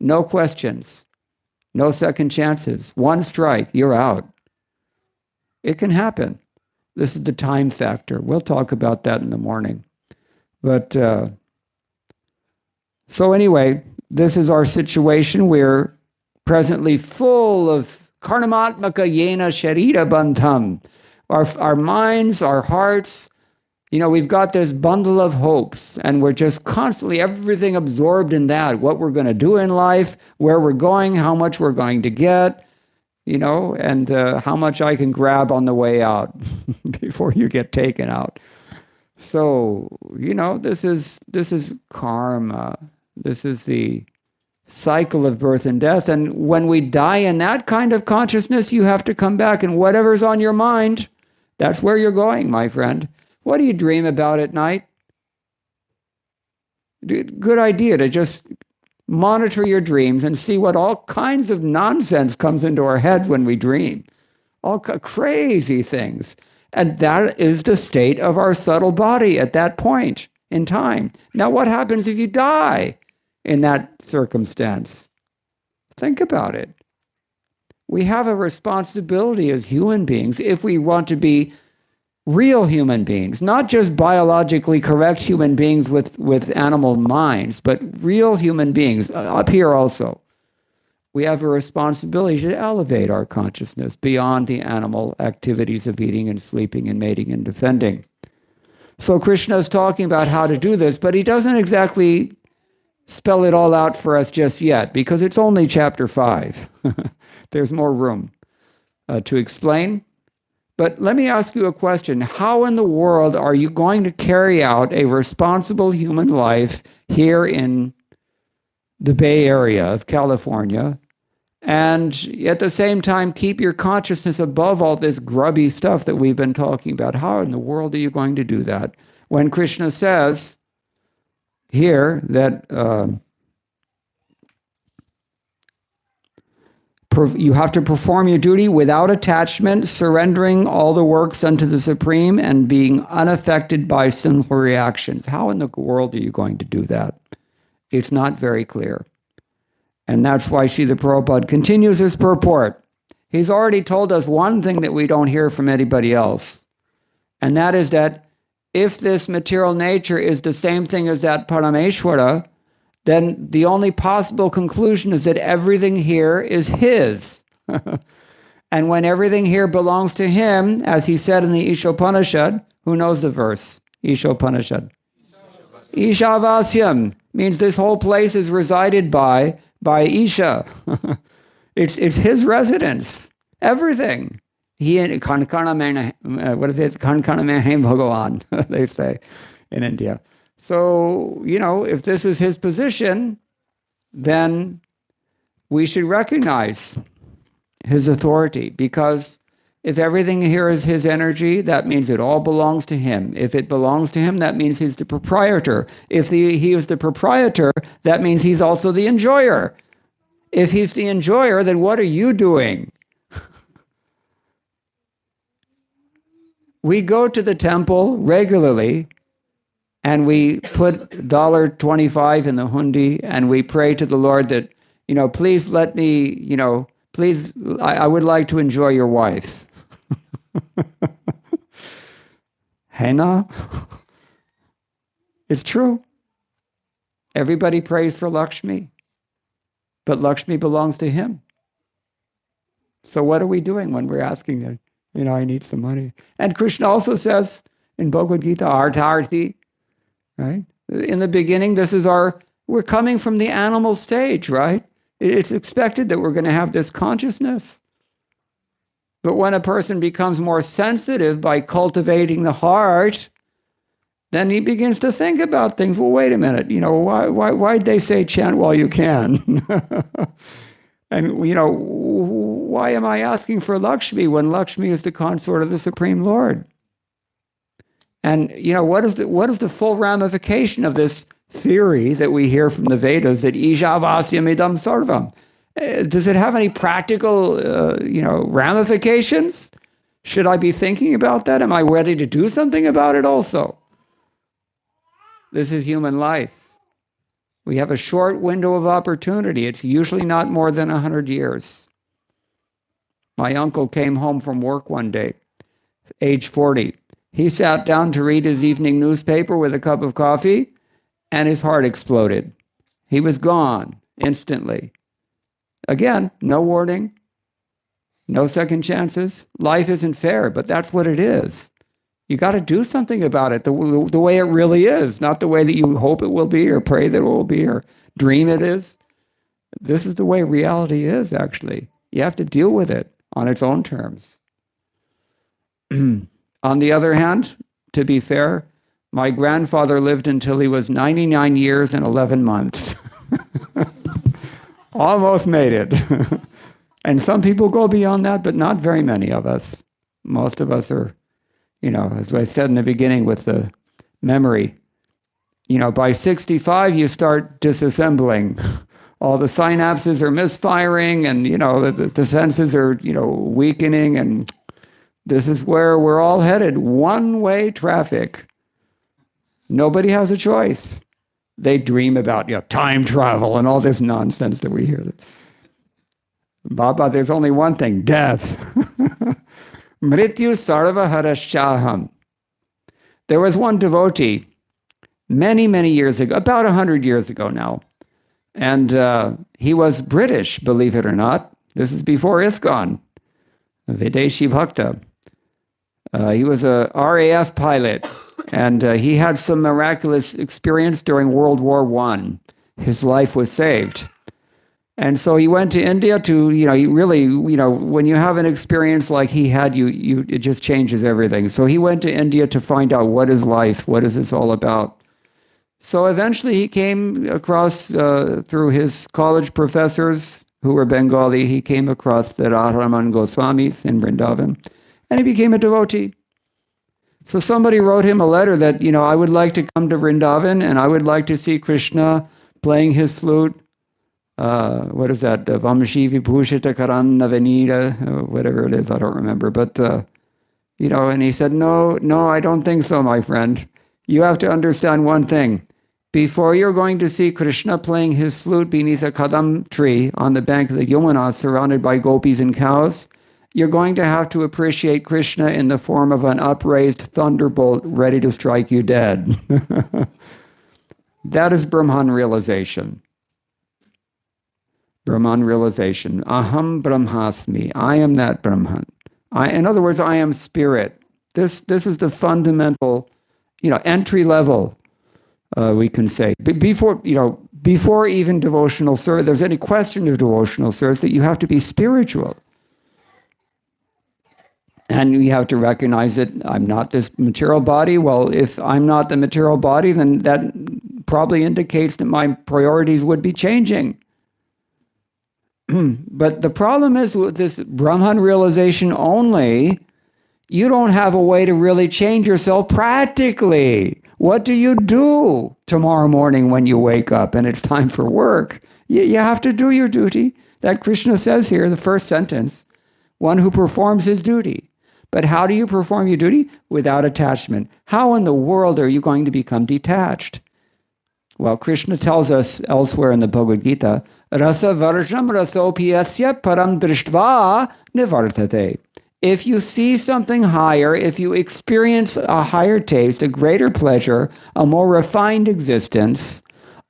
No questions. No second chances. One strike, you're out. It can happen. This is the time factor. We'll talk about that in the morning. But so anyway, this is our situation. We're presently full of karnamatmaka yena sharira bandham. Our minds, our hearts, we've got this bundle of hopes, and we're just constantly everything absorbed in that, what we're going to do in life, where we're going, how much we're going to get, and how much I can grab on the way out before you get taken out. So, this is karma. This is the cycle of birth and death. And when we die in that kind of consciousness, you have to come back, and whatever's on your mind, that's where you're going, my friend. What do you dream about at night? Good idea to just monitor your dreams and see what all kinds of nonsense comes into our heads when we dream. All crazy things. And that is the state of our subtle body at that point in time. Now, what happens if you die in that circumstance? Think about it. We have a responsibility as human beings, if we want to be real human beings, not just biologically correct human beings with animal minds, but real human beings up here also. We have a responsibility to elevate our consciousness beyond the animal activities of eating and sleeping and mating and defending. So Krishna is talking about how to do this, but he doesn't exactly spell it all out for us just yet, because it's only chapter 5. There's more room to explain. But let me ask you a question. How in the world are you going to carry out a responsible human life here in the Bay Area of California, and at the same time keep your consciousness above all this grubby stuff that we've been talking about? How in the world are you going to do that? When Krishna says here that you have to perform your duty without attachment, surrendering all the works unto the Supreme, and being unaffected by sinful reactions. How in the world are you going to do that? It's not very clear. And that's why Srila Prabhupada continues his purport. He's already told us one thing that we don't hear from anybody else. And that is that if this material nature is the same thing as that Parameshwara, then the only possible conclusion is that everything here is his. And when everything here belongs to him, as he said in the Ishopanishad, who knows the verse? Ishopanishad. Ishavasyam means this whole place is resided by Isha. It's his residence. Everything. He Kankana Mane, what is it? Kankana Mane Bhagavan, they say in India. So, if this is his position, then we should recognize his authority, because if everything here is his energy, that means it all belongs to him. If it belongs to him, that means he's the proprietor. If he is the proprietor, that means he's also the enjoyer. If he's the enjoyer, then what are you doing? We go to the temple regularly, and we put $1.25 in the hundi, and we pray to the Lord that, please let me, please, I would like to enjoy your wife. Hena? It's true. Everybody prays for Lakshmi, but Lakshmi belongs to him. So what are we doing when we're asking that, I need some money? And Krishna also says in Bhagavad Gita, artharthi, right? In the beginning, we're coming from the animal stage, right? It's expected that we're going to have this consciousness. But when a person becomes more sensitive by cultivating the heart, then he begins to think about things. Well, wait a minute, why'd they say chant while you can? And, why am I asking for Lakshmi when Lakshmi is the consort of the Supreme Lord? And, what is the full ramification of this theory that we hear from the Vedas that Ijavasyam idam sarvam? Does it have any practical, ramifications? Should I be thinking about that? Am I ready to do something about it also? This is human life. We have a short window of opportunity. It's usually not more than 100 years. My uncle came home from work one day, age 40. He sat down to read his evening newspaper with a cup of coffee, and his heart exploded. He was gone instantly. Again, no warning, no second chances. Life isn't fair, but that's what it is. You got to do something about it the way it really is, not the way that you hope it will be or pray that it will be or dream it is. This is the way reality is, actually. You have to deal with it on its own terms. On the other hand, to be fair, my grandfather lived until he was 99 years and 11 months. Almost made it. And some people go beyond that, but not very many of us. Most of us are, as I said in the beginning with the memory, by 65, you start disassembling. All the synapses are misfiring, and, the senses are, weakening, and this is where we're all headed. One-way traffic. Nobody has a choice. They dream about, time travel and all this nonsense that we hear. Baba, there's only one thing, death. Mrityu sarva harashaham. There was one devotee many, many years ago, about 100 years ago now. And he was British, believe it or not. This is before ISKCON, Videshi Bhakta. He was a RAF pilot, and he had some miraculous experience during World War I. His life was saved. And so he went to India to, he really, when you have an experience like he had, it just changes everything. So he went to India to find out what is life, what is this all about. So eventually he came across, through his college professors who were Bengali, he came across the Radharaman Goswamis in Vrindavan, and he became a devotee. So somebody wrote him a letter that, I would like to come to Vrindavan and I would like to see Krishna playing his flute. What is that? Vamshi Vibhushita Karanna Venida, whatever it is, I don't remember. But, and he said, no, I don't think so, my friend. You have to understand one thing. Before you're going to see Krishna playing his flute beneath a kadam tree on the bank of the Yamuna, surrounded by gopis and cows, you're going to have to appreciate Krishna in the form of an upraised thunderbolt ready to strike you dead. That is Brahman realization. Brahman realization. Aham Brahmasmi. I am that Brahman. In other words, I am spirit. This is the fundamental, entry level, we can say. Before even devotional service, there's any question of devotional service, that you have to be spiritual. And we have to recognize that I'm not this material body. Well, if I'm not the material body, then that probably indicates that my priorities would be changing. But the problem is with this Brahman realization only, you don't have a way to really change yourself practically. What do you do tomorrow morning when you wake up and it's time for work? You have to do your duty. That Krishna says here, the first sentence, one who performs his duty. But how do you perform your duty? Without attachment. How in the world are you going to become detached? Well, Krishna tells us elsewhere in the Bhagavad Gita, Rasa varjam rasopiyasya param drishtva nivartate. If you see something higher, if you experience a higher taste, a greater pleasure, a more refined existence,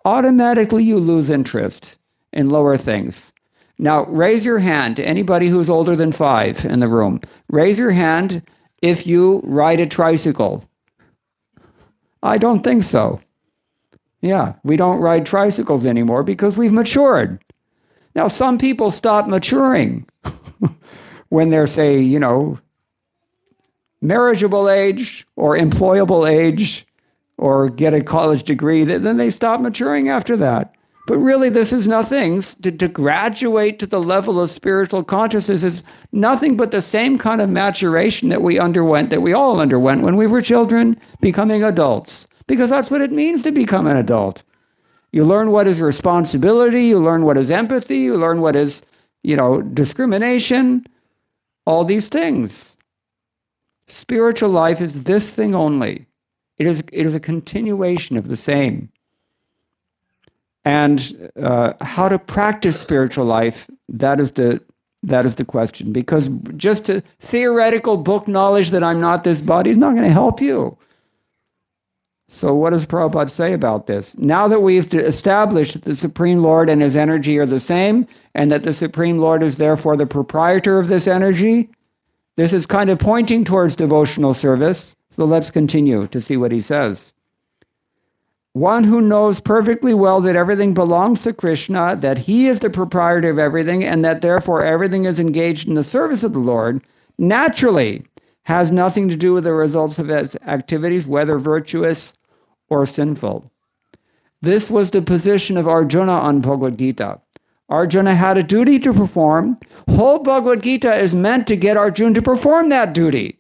automatically you lose interest in lower things. Now, raise your hand, anybody who's older than 5 in the room. Raise your hand if you ride a tricycle. I don't think so. Yeah, we don't ride tricycles anymore because we've matured. Now, some people stop maturing when they're, say, marriageable age or employable age or get a college degree, then they stop maturing after that. But really, this is nothing. To graduate to the level of spiritual consciousness is nothing but the same kind of maturation that we underwent, that we all underwent when we were children, becoming adults. Because that's what it means to become an adult. You learn what is responsibility, you learn what is empathy, you learn what is, discrimination, all these things. Spiritual life is this thing only. It is a continuation of the same. And how to practice spiritual life, that is the question. Because just a theoretical book knowledge that I'm not this body is not going to help you. So what does Prabhupada say about this? Now that we've established that the Supreme Lord and his energy are the same, and that the Supreme Lord is therefore the proprietor of this energy, this is kind of pointing towards devotional service. So let's continue to see what he says. One who knows perfectly well that everything belongs to Krishna, that he is the proprietor of everything, and that therefore everything is engaged in the service of the Lord, naturally has nothing to do with the results of his activities, whether virtuous or sinful. This was the position of Arjuna on Bhagavad Gita. Arjuna had a duty to perform. Whole Bhagavad Gita is meant to get Arjuna to perform that duty.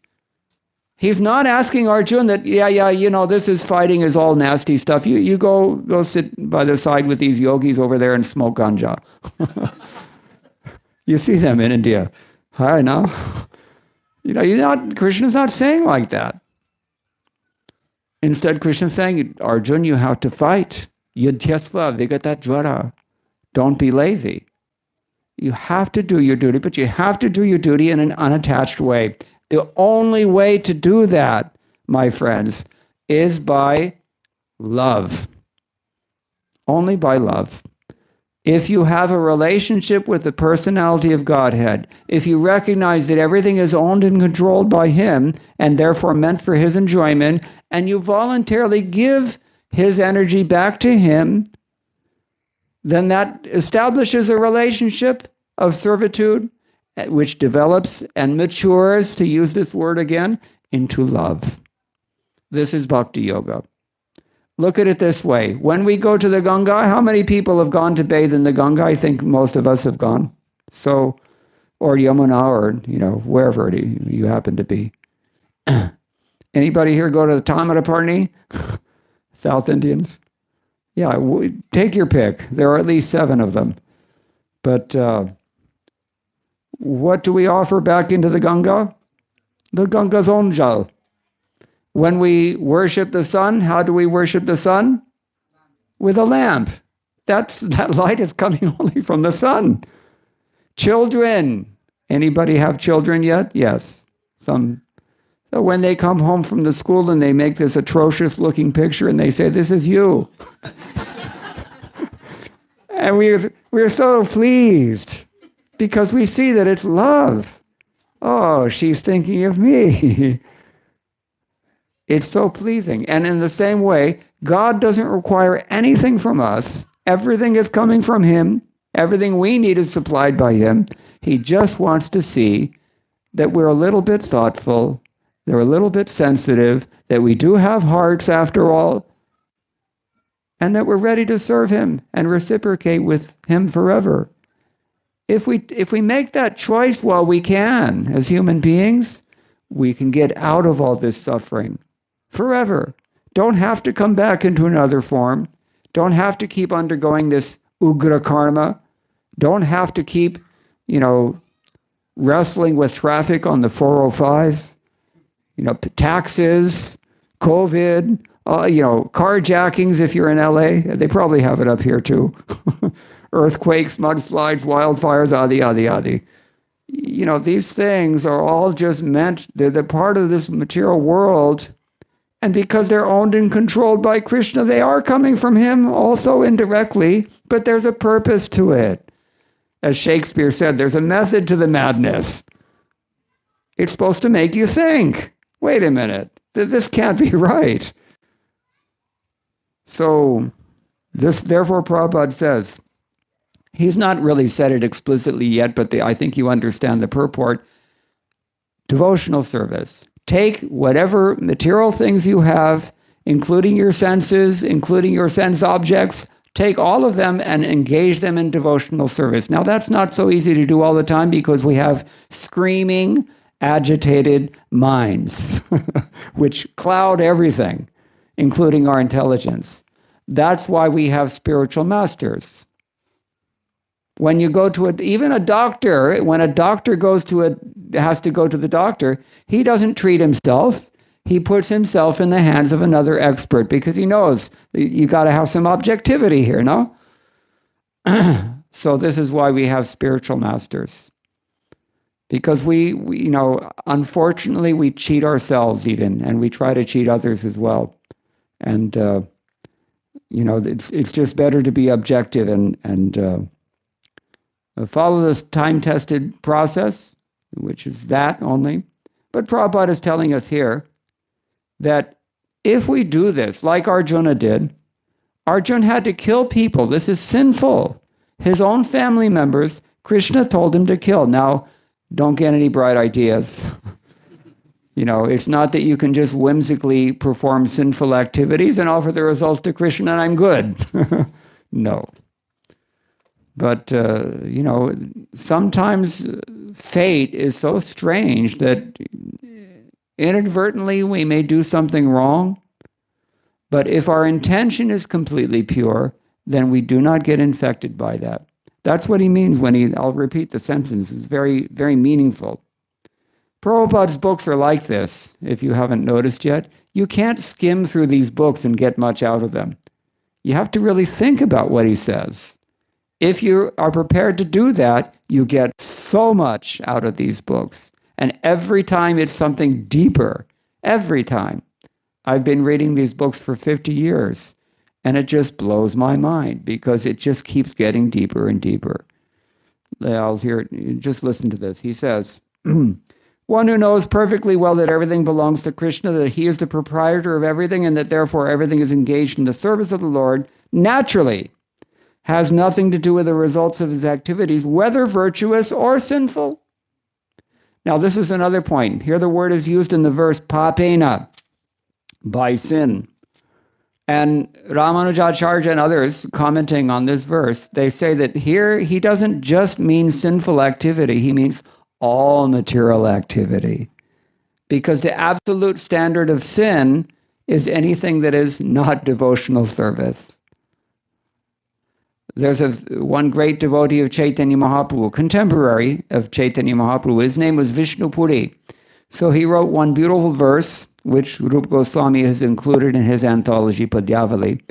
He's not asking Arjuna that, this is fighting is all nasty stuff. You go sit by the side with these yogis over there and smoke ganja. You see them in India. Hi, now. Krishna's not saying like that. Instead, Krishna's saying, Arjuna, you have to fight. Yudhyasva vigatajvara. Don't be lazy. You have to do your duty, but you have to do your duty in an unattached way. The only way to do that, my friends, is by love. Only by love. If you have a relationship with the personality of Godhead, if you recognize that everything is owned and controlled by him, and therefore meant for his enjoyment, and you voluntarily give his energy back to him, then that establishes a relationship of servitude, which develops and matures, to use this word again, into love. This is Bhakti Yoga. Look at it this way. When we go to the Ganga, how many people have gone to bathe in the Ganga? I think most of us have gone. So, or Yamuna, or, wherever you happen to be. Anybody here go to the Tamaraparni? South Indians? Yeah, take your pick. There are at least 7 of them. But what do we offer back into the Ganga? The Ganga's own jal. When we worship the sun, how do we worship the sun? With a lamp. That light is coming only from the sun. Children. Anybody have children yet? Yes. Some. So when they come home from the school and they make this atrocious looking picture and they say, this is you. And we're so pleased because we see that it's love. Oh, she's thinking of me. It's so pleasing. And in the same way, God doesn't require anything from us. Everything is coming from him. Everything we need is supplied by him. He just wants to see that we're a little bit thoughtful, they're a little bit sensitive, that we do have hearts after all, and that we're ready to serve him and reciprocate with him forever. If we make that choice while we can, as human beings, we can get out of all this suffering forever. Don't have to come back into another form. Don't have to keep undergoing this ugra karma. Don't have to keep, wrestling with traffic on the 405, taxes, COVID, carjackings if you're in LA. They probably have it up here too. Earthquakes, mudslides, wildfires, adi, adi, adi. These things are all just they're part of this material world. And because they're owned and controlled by Krishna, they are coming from him also indirectly, but there's a purpose to it. As Shakespeare said, there's a method to the madness. It's supposed to make you think, wait a minute, this can't be right. So, therefore, Prabhupada says, he's not really said it explicitly yet, but I think you understand the purport. Devotional service. Take whatever material things you have, including your senses, including your sense objects, take all of them and engage them in devotional service. Now, that's not so easy to do all the time because we have screaming, agitated minds, which cloud everything, including our intelligence. That's why we have spiritual masters. When you go to even a doctor, when a doctor has to go to the doctor, he doesn't treat himself. He puts himself in the hands of another expert because he knows you got to have some objectivity here, no? So this is why we have spiritual masters. Because we unfortunately, we cheat ourselves even, and we try to cheat others as well. And, it's just better to be objective and follow this time-tested process, which is that only. But Prabhupada is telling us here that if we do this, like Arjuna did, Arjuna had to kill people. This is sinful. His own family members, Krishna told him to kill. Now, don't get any bright ideas. It's not that you can just whimsically perform sinful activities and offer the results to Krishna and I'm good. No. But, sometimes fate is so strange that inadvertently we may do something wrong. But if our intention is completely pure, then we do not get infected by that. That's what he means when I'll repeat the sentence. It's very, very meaningful. Prabhupada's books are like this, if you haven't noticed yet. You can't skim through these books and get much out of them. You have to really think about what he says. If you are prepared to do that, you get so much out of these books. And every time it's something deeper. Every time. I've been reading these books for 50 years, and it just blows my mind because it just keeps getting deeper and deeper. Just listen to this. He says, one who knows perfectly well that everything belongs to Krishna, that he is the proprietor of everything, and that therefore everything is engaged in the service of the Lord, naturally has nothing to do with the results of his activities, whether virtuous or sinful. Now, this is another point. Here the word is used in the verse, papena, by sin. And Ramanujacharya and others commenting on this verse, they say that here he doesn't just mean sinful activity, he means all material activity. Because the absolute standard of sin is anything that is not devotional service. There's one great devotee of Chaitanya Mahaprabhu, contemporary of Chaitanya Mahaprabhu. His name was Vishnupuri. So he wrote one beautiful verse, which Rupa Goswami has included in his anthology, Padyavali.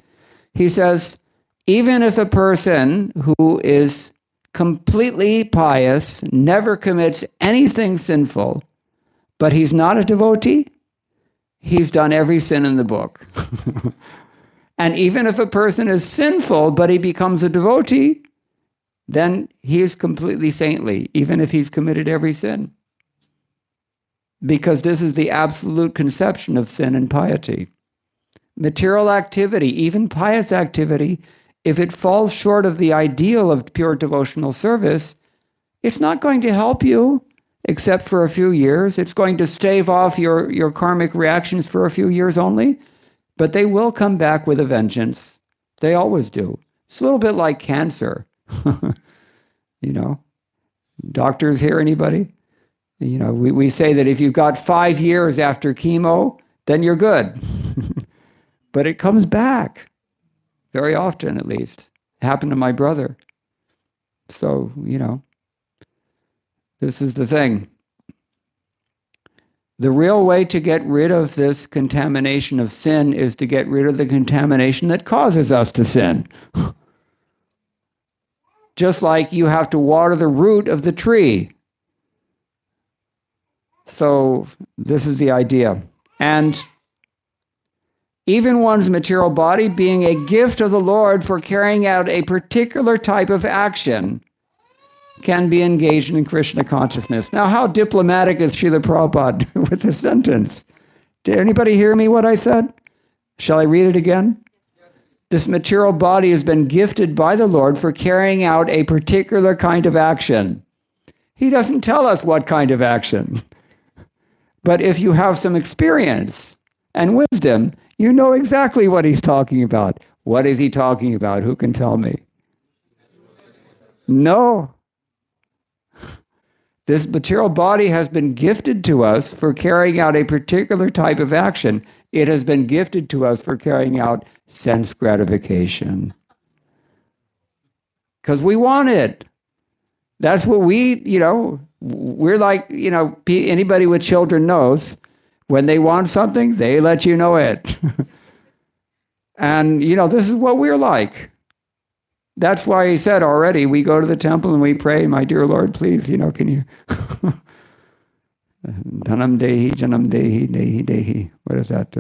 He says, even if a person who is completely pious, never commits anything sinful, but he's not a devotee, he's done every sin in the book. And even if a person is sinful, but he becomes a devotee, then he is completely saintly, even if he's committed every sin. Because this is the absolute conception of sin and piety. Material activity, even pious activity, if it falls short of the ideal of pure devotional service, it's not going to help you except for a few years. It's going to stave off your karmic reactions for a few years only. But they will come back with a vengeance. They always do. It's a little bit like cancer. Doctors here, anybody? We say that if you've got 5 years after chemo, then you're good. But it comes back. Very often, at least. It happened to my brother. So, This is the thing. The real way to get rid of this contamination of sin is to get rid of the contamination that causes us to sin. Just like you have to water the root of the tree. So this is the idea. And even one's material body being a gift of the Lord for carrying out a particular type of action can be engaged in Krishna consciousness. Now, how diplomatic is Srila Prabhupada with this sentence? Did anybody hear me what I said? Shall I read it again? This material body has been gifted by the Lord for carrying out a particular kind of action. He doesn't tell us what kind of action. But if you have some experience and wisdom, you know exactly what he's talking about. What is he talking about? Who can tell me? No. This material body has been gifted to us for carrying out a particular type of action. It has been gifted to us for carrying out sense gratification. Because we want it. That's what we're like, anybody with children knows when they want something, they let you know it. And, this is what we're like. That's why he said already, we go to the temple and we pray, my dear Lord, please, can you... Dhanam dehi, janam dehi, dehi, dehi. What is that?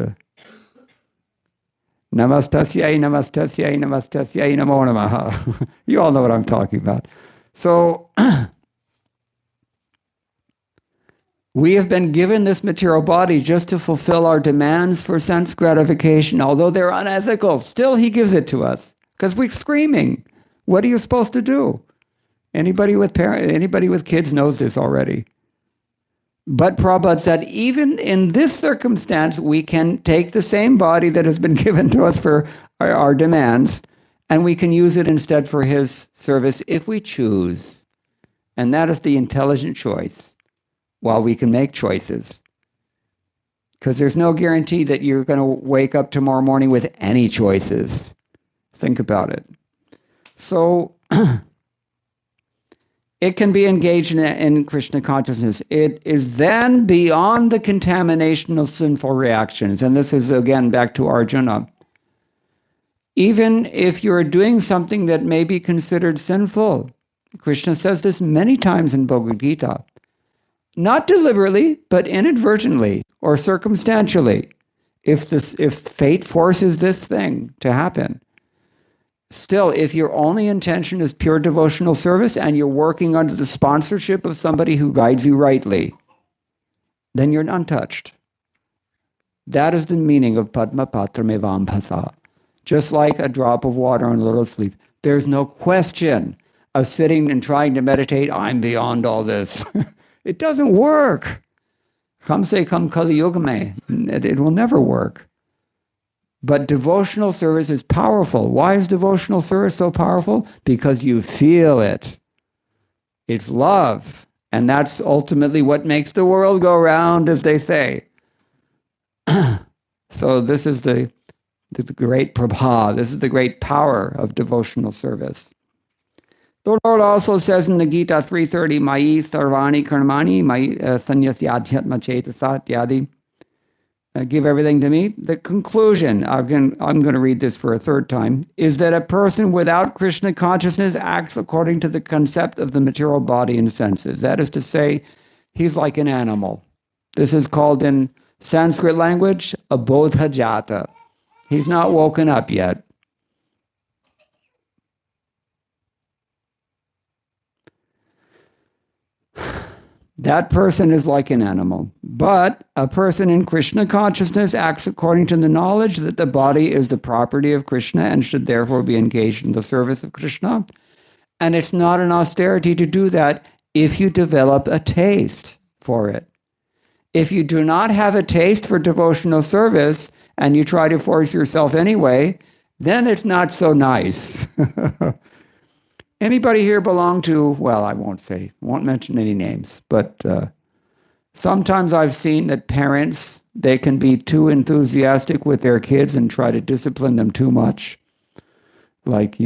Namastasyai, namastasyai, namastasyai, namo namaha. You all know what I'm talking about. So, we have been given this material body just to fulfill our demands for sense gratification. Although they're unethical, still he gives it to us. Because we're screaming. What are you supposed to do? Anybody with kids knows this already. But Prabhupada said, even in this circumstance, we can take the same body that has been given to us for our demands, and we can use it instead for his service if we choose. And that is the intelligent choice, while we can make choices. Because there's no guarantee that you're going to wake up tomorrow morning with any choices. Think about it. So... it can be engaged in Krishna consciousness. It is then beyond the contamination of sinful reactions. And this is, again, back to Arjuna. Even if you're doing something that may be considered sinful, Krishna says this many times in Bhagavad Gita, not deliberately, but inadvertently or circumstantially, if fate forces this thing to happen. Still, if your only intention is pure devotional service and you're working under the sponsorship of somebody who guides you rightly, then you're untouched. That is the meaning of Padma Patra Mevampasa. Just like a drop of water on a lotus leaf. There's no question of sitting and trying to meditate, I'm beyond all this. It doesn't work. Kam se kam Kali Yuga mein. It will never work. But devotional service is powerful. Why is devotional service so powerful? Because you feel it. It's love. And that's ultimately what makes the world go round, as they say. So this is the great prabha. This is the great power of devotional service. The Lord also says in the Gita 3:30, Mayi sarvani karmani, Mayi sanyasya adhyatma chetasa ityadi. Give everything to me. The conclusion, I'm going to read this for a third time, is that a person without Krishna consciousness acts according to the concept of the material body and senses. That is to say, he's like an animal. This is called in Sanskrit language, a bodha jata. He's not woken up yet. That person is like an animal. But a person in Krishna consciousness acts according to the knowledge that the body is the property of Krishna and should therefore be engaged in the service of Krishna. And it's not an austerity to do that if you develop a taste for it. If you do not have a taste for devotional service and you try to force yourself anyway, then it's not so nice. Anybody here belong to, well, I won't mention any names, but sometimes I've seen that parents, they can be too enthusiastic with their kids and try to discipline them too much. Like,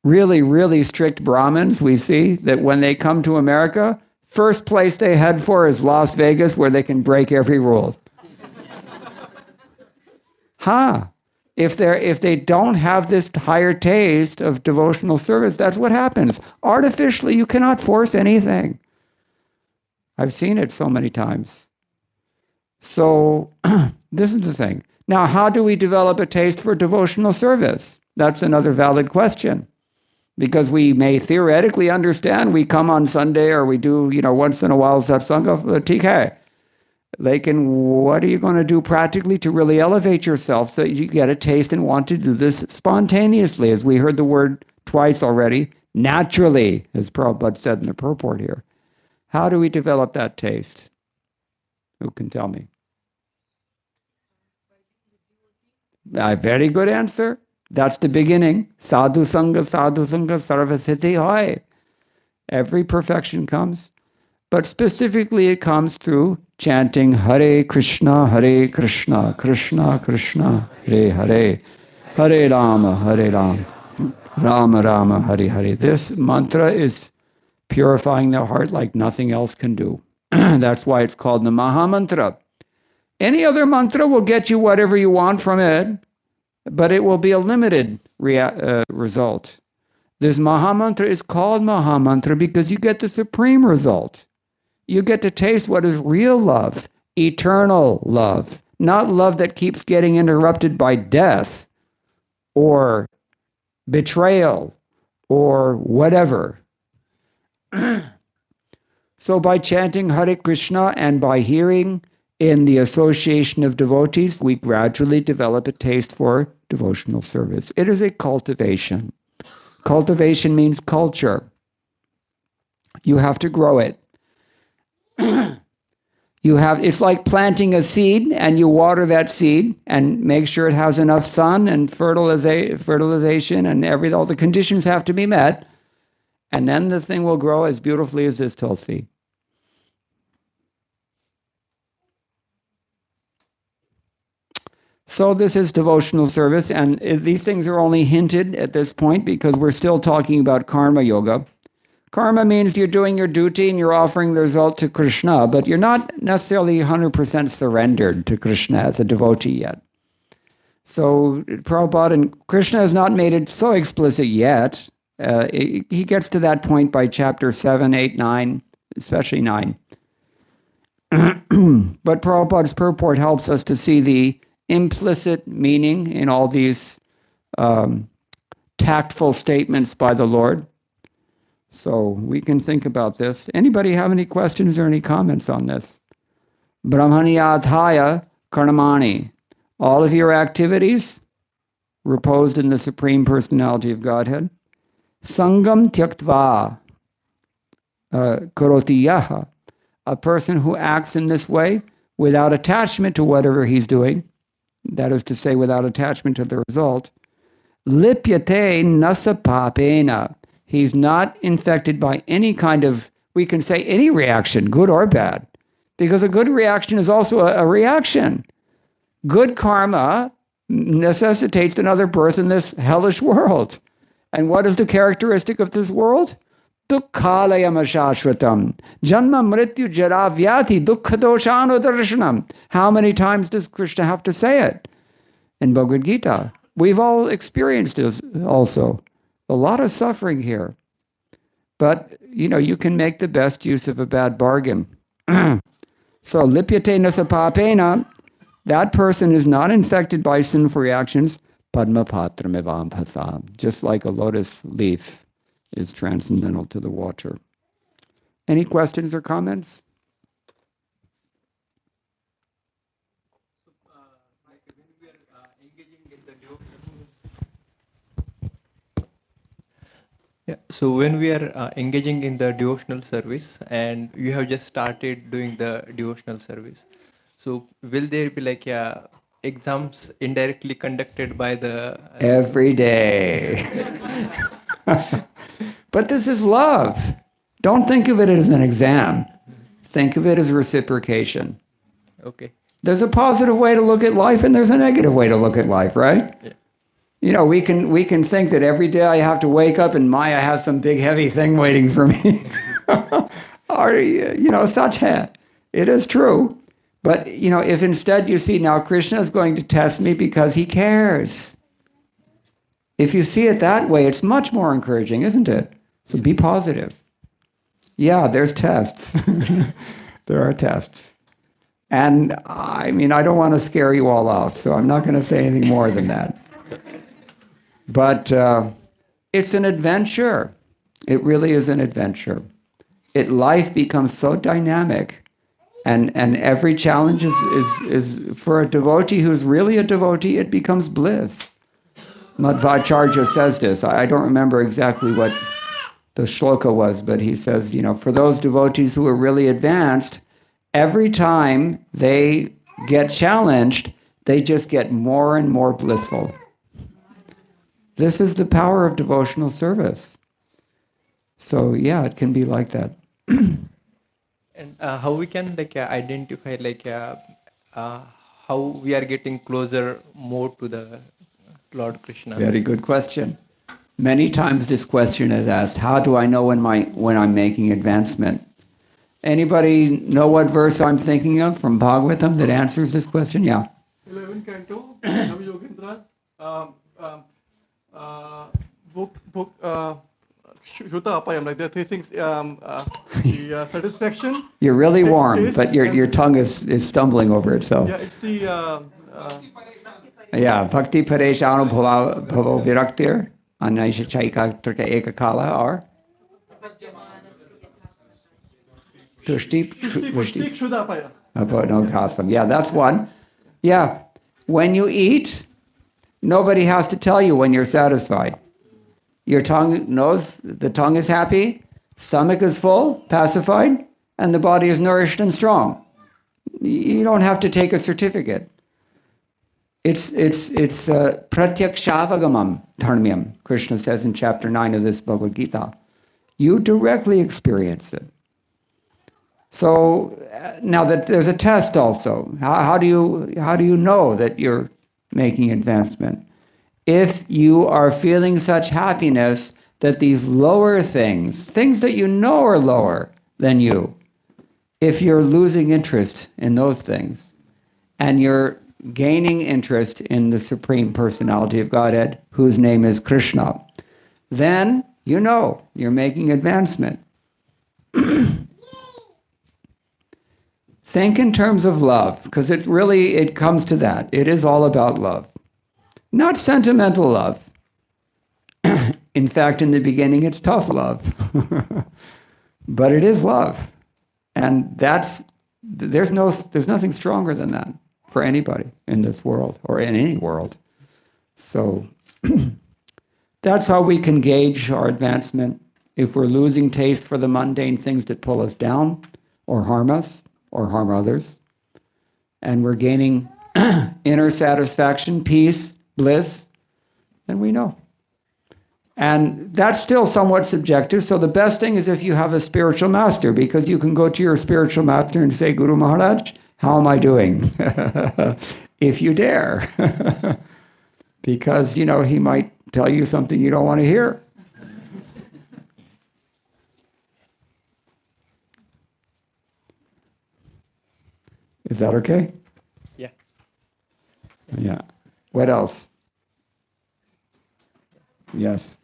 really, really strict Brahmins, we see that when they come to America, first place they head for is Las Vegas, where they can break every rule. If they don't have this higher taste of devotional service, that's what happens. Artificially, you cannot force anything. I've seen it so many times. So this is the thing. Now, how do we develop a taste for devotional service? That's another valid question. Because we may theoretically understand, we come on Sunday or we do, once in a while satsanga, TK. What are you going to do practically to really elevate yourself so that you get a taste and want to do this spontaneously? As we heard the word twice already, naturally, as Prabhupada said in the purport here. How do we develop that taste? Who can tell me? A very good answer. That's the beginning. Sadhu Sangha, Sarvasiddhi Hoy. Every perfection comes. But specifically it comes through chanting Hare Krishna, Krishna Krishna, Hare Hare, Hare Rama, Rama Rama, Hare Hare. This mantra is purifying the heart like nothing else can do. That's why it's called the Maha Mantra. Any other mantra will get you whatever you want from it, but it will be a limited result. This Maha Mantra is called Maha Mantra because you get the supreme result. You get to taste what is real love, eternal love, not love that keeps getting interrupted by death or betrayal or whatever. So by chanting Hare Krishna and by hearing in the association of devotees, we gradually develop a taste for devotional service. It is a cultivation. Cultivation means culture. You have to grow it. It's like planting a seed, and you water that seed and make sure it has enough sun and fertilization and all the conditions have to be met. And then the thing will grow as beautifully as this tulsi. So this is devotional service, and these things are only hinted at this point because we're still talking about karma yoga. Karma means you're doing your duty and you're offering the result to Krishna, but you're not necessarily 100% surrendered to Krishna as a devotee yet. So Prabhupada and Krishna has not made it so explicit yet. He gets to that point by chapter 7, 8, 9, especially 9. But Prabhupada's purport helps us to see the implicit meaning in all these tactful statements by the Lord. So we can think about this. Anybody have any questions or any comments on this? Brahmaniyadhaya karmani. All of your activities reposed in the Supreme Personality of Godhead. Sangam tyaktva karoti yaha. A person who acts in this way without attachment to whatever he's doing, that is to say, without attachment to the result, lipyate nasapapena. He's not infected by any kind of, we can say any reaction, good or bad, because a good reaction is also a reaction. Good karma necessitates another birth in this hellish world. And what is the characteristic of this world? Dukkhalayam ashashvatam. Janma mrityu jara vyati dukkhadoshano darshanam. How many times does Krishna have to say it? In Bhagavad Gita. We've all experienced this also. A lot of suffering here. But, you can make the best use of a bad bargain. So, lipyate nasapapena, that person is not infected by sinful reactions, padmapatram evampasam, just like a lotus leaf is transcendental to the water. Any questions or comments? Yeah. So when we are engaging in the devotional service and you have just started doing the devotional service, so will there be exams indirectly conducted by the Every day. But this is love. Don't think of it as an exam. Think of it as reciprocation. Okay. There's a positive way to look at life and there's a negative way to look at life, right? Yeah. we can think that every day I have to wake up and Maya has some big heavy thing waiting for me. Or, such it is true. But, if instead you see now Krishna is going to test me because he cares. If you see it that way, it's much more encouraging, isn't it? So be positive. Yeah, there's tests. There are tests. And I don't want to scare you all off, so I'm not going to say anything more than that. But it's an adventure. It really is an adventure. Life becomes so dynamic, and every challenge is for a devotee who's really a devotee, it becomes bliss. Madhvacharya says this. I don't remember exactly what the shloka was, but he says, for those devotees who are really advanced, every time they get challenged, they just get more and more blissful. This is the power of devotional service. So yeah, it can be like that. And how we can identify how we are getting closer more to the Lord Krishna? Very good question. Many times this question is asked, how do I know when I'm making advancement? Anybody know what verse I'm thinking of from Bhagavatam that answers this question? Yeah. 11 canto, book, Shuta Apayam, like there are three things, the satisfaction. You're really warm, taste, but your tongue is stumbling over itself. Yeah, it's the... Yeah, Bhakti Paresh Anubhavo Viraktir, Anaisha Chaika Trika Ekakala, or? Tushti Shuddha Apaya. Apodnokasam. Yeah, that's one. Yeah, when you eat, nobody has to tell you when you're satisfied. Your tongue knows the tongue is happy, stomach is full, pacified, and the body is nourished and strong. You don't have to take a certificate. It's pratyakshaavagamam dharmyam, Krishna says in chapter 9 of this Bhagavad Gita. You directly experience it. So now that there's a test also. How do you know that you're making advancement? If you are feeling such happiness that these lower things that you know are lower than you, if you're losing interest in those things, and you're gaining interest in the Supreme Personality of Godhead, whose name is Krishna, then you know you're making advancement. Think in terms of love, because it comes to that. It is all about love. Not sentimental love. In fact, in the beginning, it's tough love. But it is love. And there's nothing stronger than that for anybody in this world or in any world. So that's how we can gauge our advancement. If we're losing taste for the mundane things that pull us down or harm us or harm others, and we're gaining inner satisfaction, peace, bliss, then we know. And that's still somewhat subjective, so the best thing is if you have a spiritual master, because you can go to your spiritual master and say, Guru Maharaj, how am I doing? If you dare. Because, he might tell you something you don't want to hear. Is that okay? Yeah. Yeah. What else? Yes.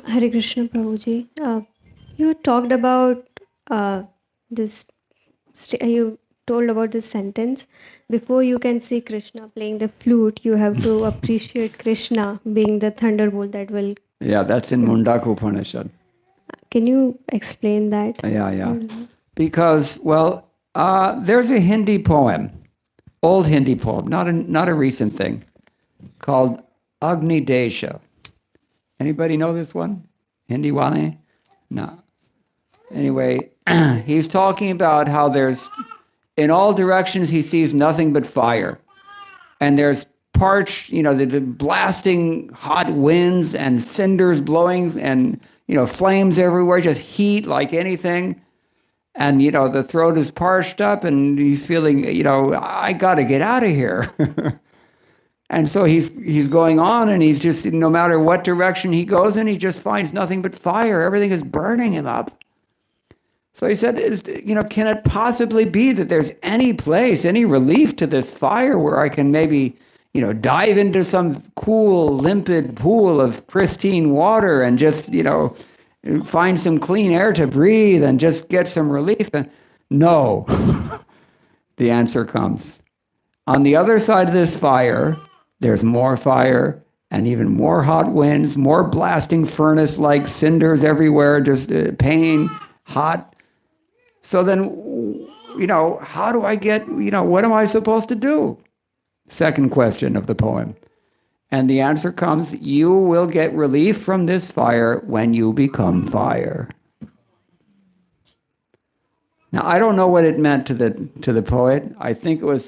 Hare Krishna Prabhuji. You talked about this. You told about this sentence. Before you can see Krishna playing the flute, you have to appreciate Krishna being the thunderbolt that will. Yeah, that's in Mundaka Upanishad. Can you explain that? Yeah. Because, there's a Hindi poem, old Hindi poem, not a recent thing, called Agni Desha. Anybody know this one? Hindi wale? No. Anyway, he's talking about how in all directions he sees nothing but fire. And there's parched, the blasting hot winds and cinders blowing and, flames everywhere, just heat like anything. And, the throat is parched up and he's feeling, I got to get out of here. And so he's going on, and he's just, no matter what direction he goes in, he just finds nothing but fire. Everything is burning him up. So he said, can it possibly be that there's any place, any relief to this fire where I can maybe, dive into some cool, limpid pool of pristine water and just, find some clean air to breathe and just get some relief? And no, the answer comes. On the other side of this fire, there's more fire and even more hot winds, more blasting furnace-like cinders everywhere, just pain, hot. So then, how do I get, what am I supposed to do? Second question of the poem. And the answer comes, you will get relief from this fire when you become fire. Now, I don't know what it meant to the poet. I think it was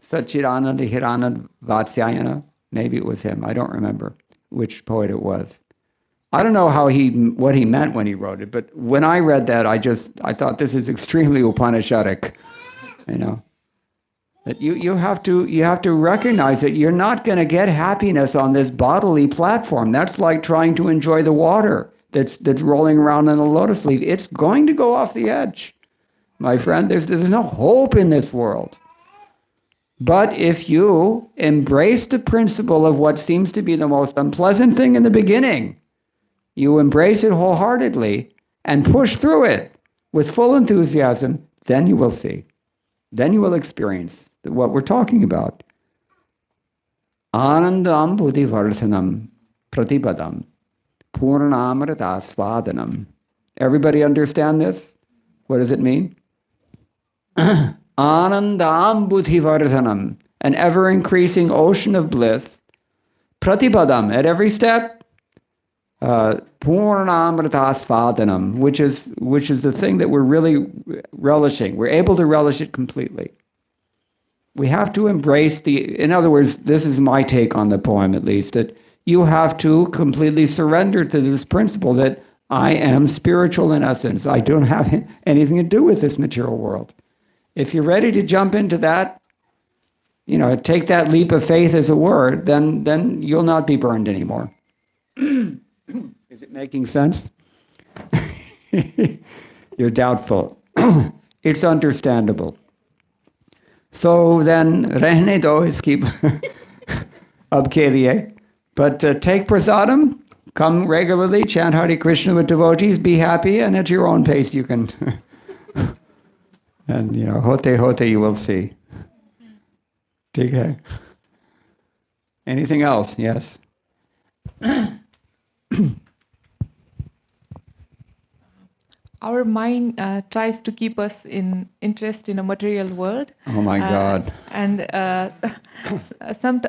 Satchidananda Hiranand Vatsyayana. Maybe it was him. I don't remember which poet it was. I don't know what he meant when he wrote it, but when I read that, I thought this is extremely Upanishadic. That you have to recognize that you're not going to get happiness on this bodily platform. That's like trying to enjoy the water that's rolling around in a lotus leaf. It's going to go off the edge, my friend. There's no hope in this world. But if you embrace the principle of what seems to be the most unpleasant thing in the beginning, you embrace it wholeheartedly and push through it with full enthusiasm, then you will see. Then you will experience what we're talking about. Anandam buddhivardhanam pratipadam purnamrita swadanam. Everybody understand this? What does it mean? Anandam buddhivardhanam, an ever-increasing ocean of bliss. Pratipadam, at every step. Purnamrita svadanam, which is the thing that we're really relishing. We're able to relish it completely. We have to embrace in other words, this is my take on the poem at least, that you have to completely surrender to this principle that I am spiritual in essence. I don't have anything to do with this material world. If you're ready to jump into that, take that leap of faith as it were, then you'll not be burned anymore. Is it making sense? You're doubtful. It's understandable. So then, rehne do, iski ab ke liye. But take prasadam, come regularly, chant Hare Krishna with devotees, be happy, and at your own pace you can. And, hote you will see. Okay. Anything else? Yes. Our mind tries to keep us in interest in a material world. Oh my God. And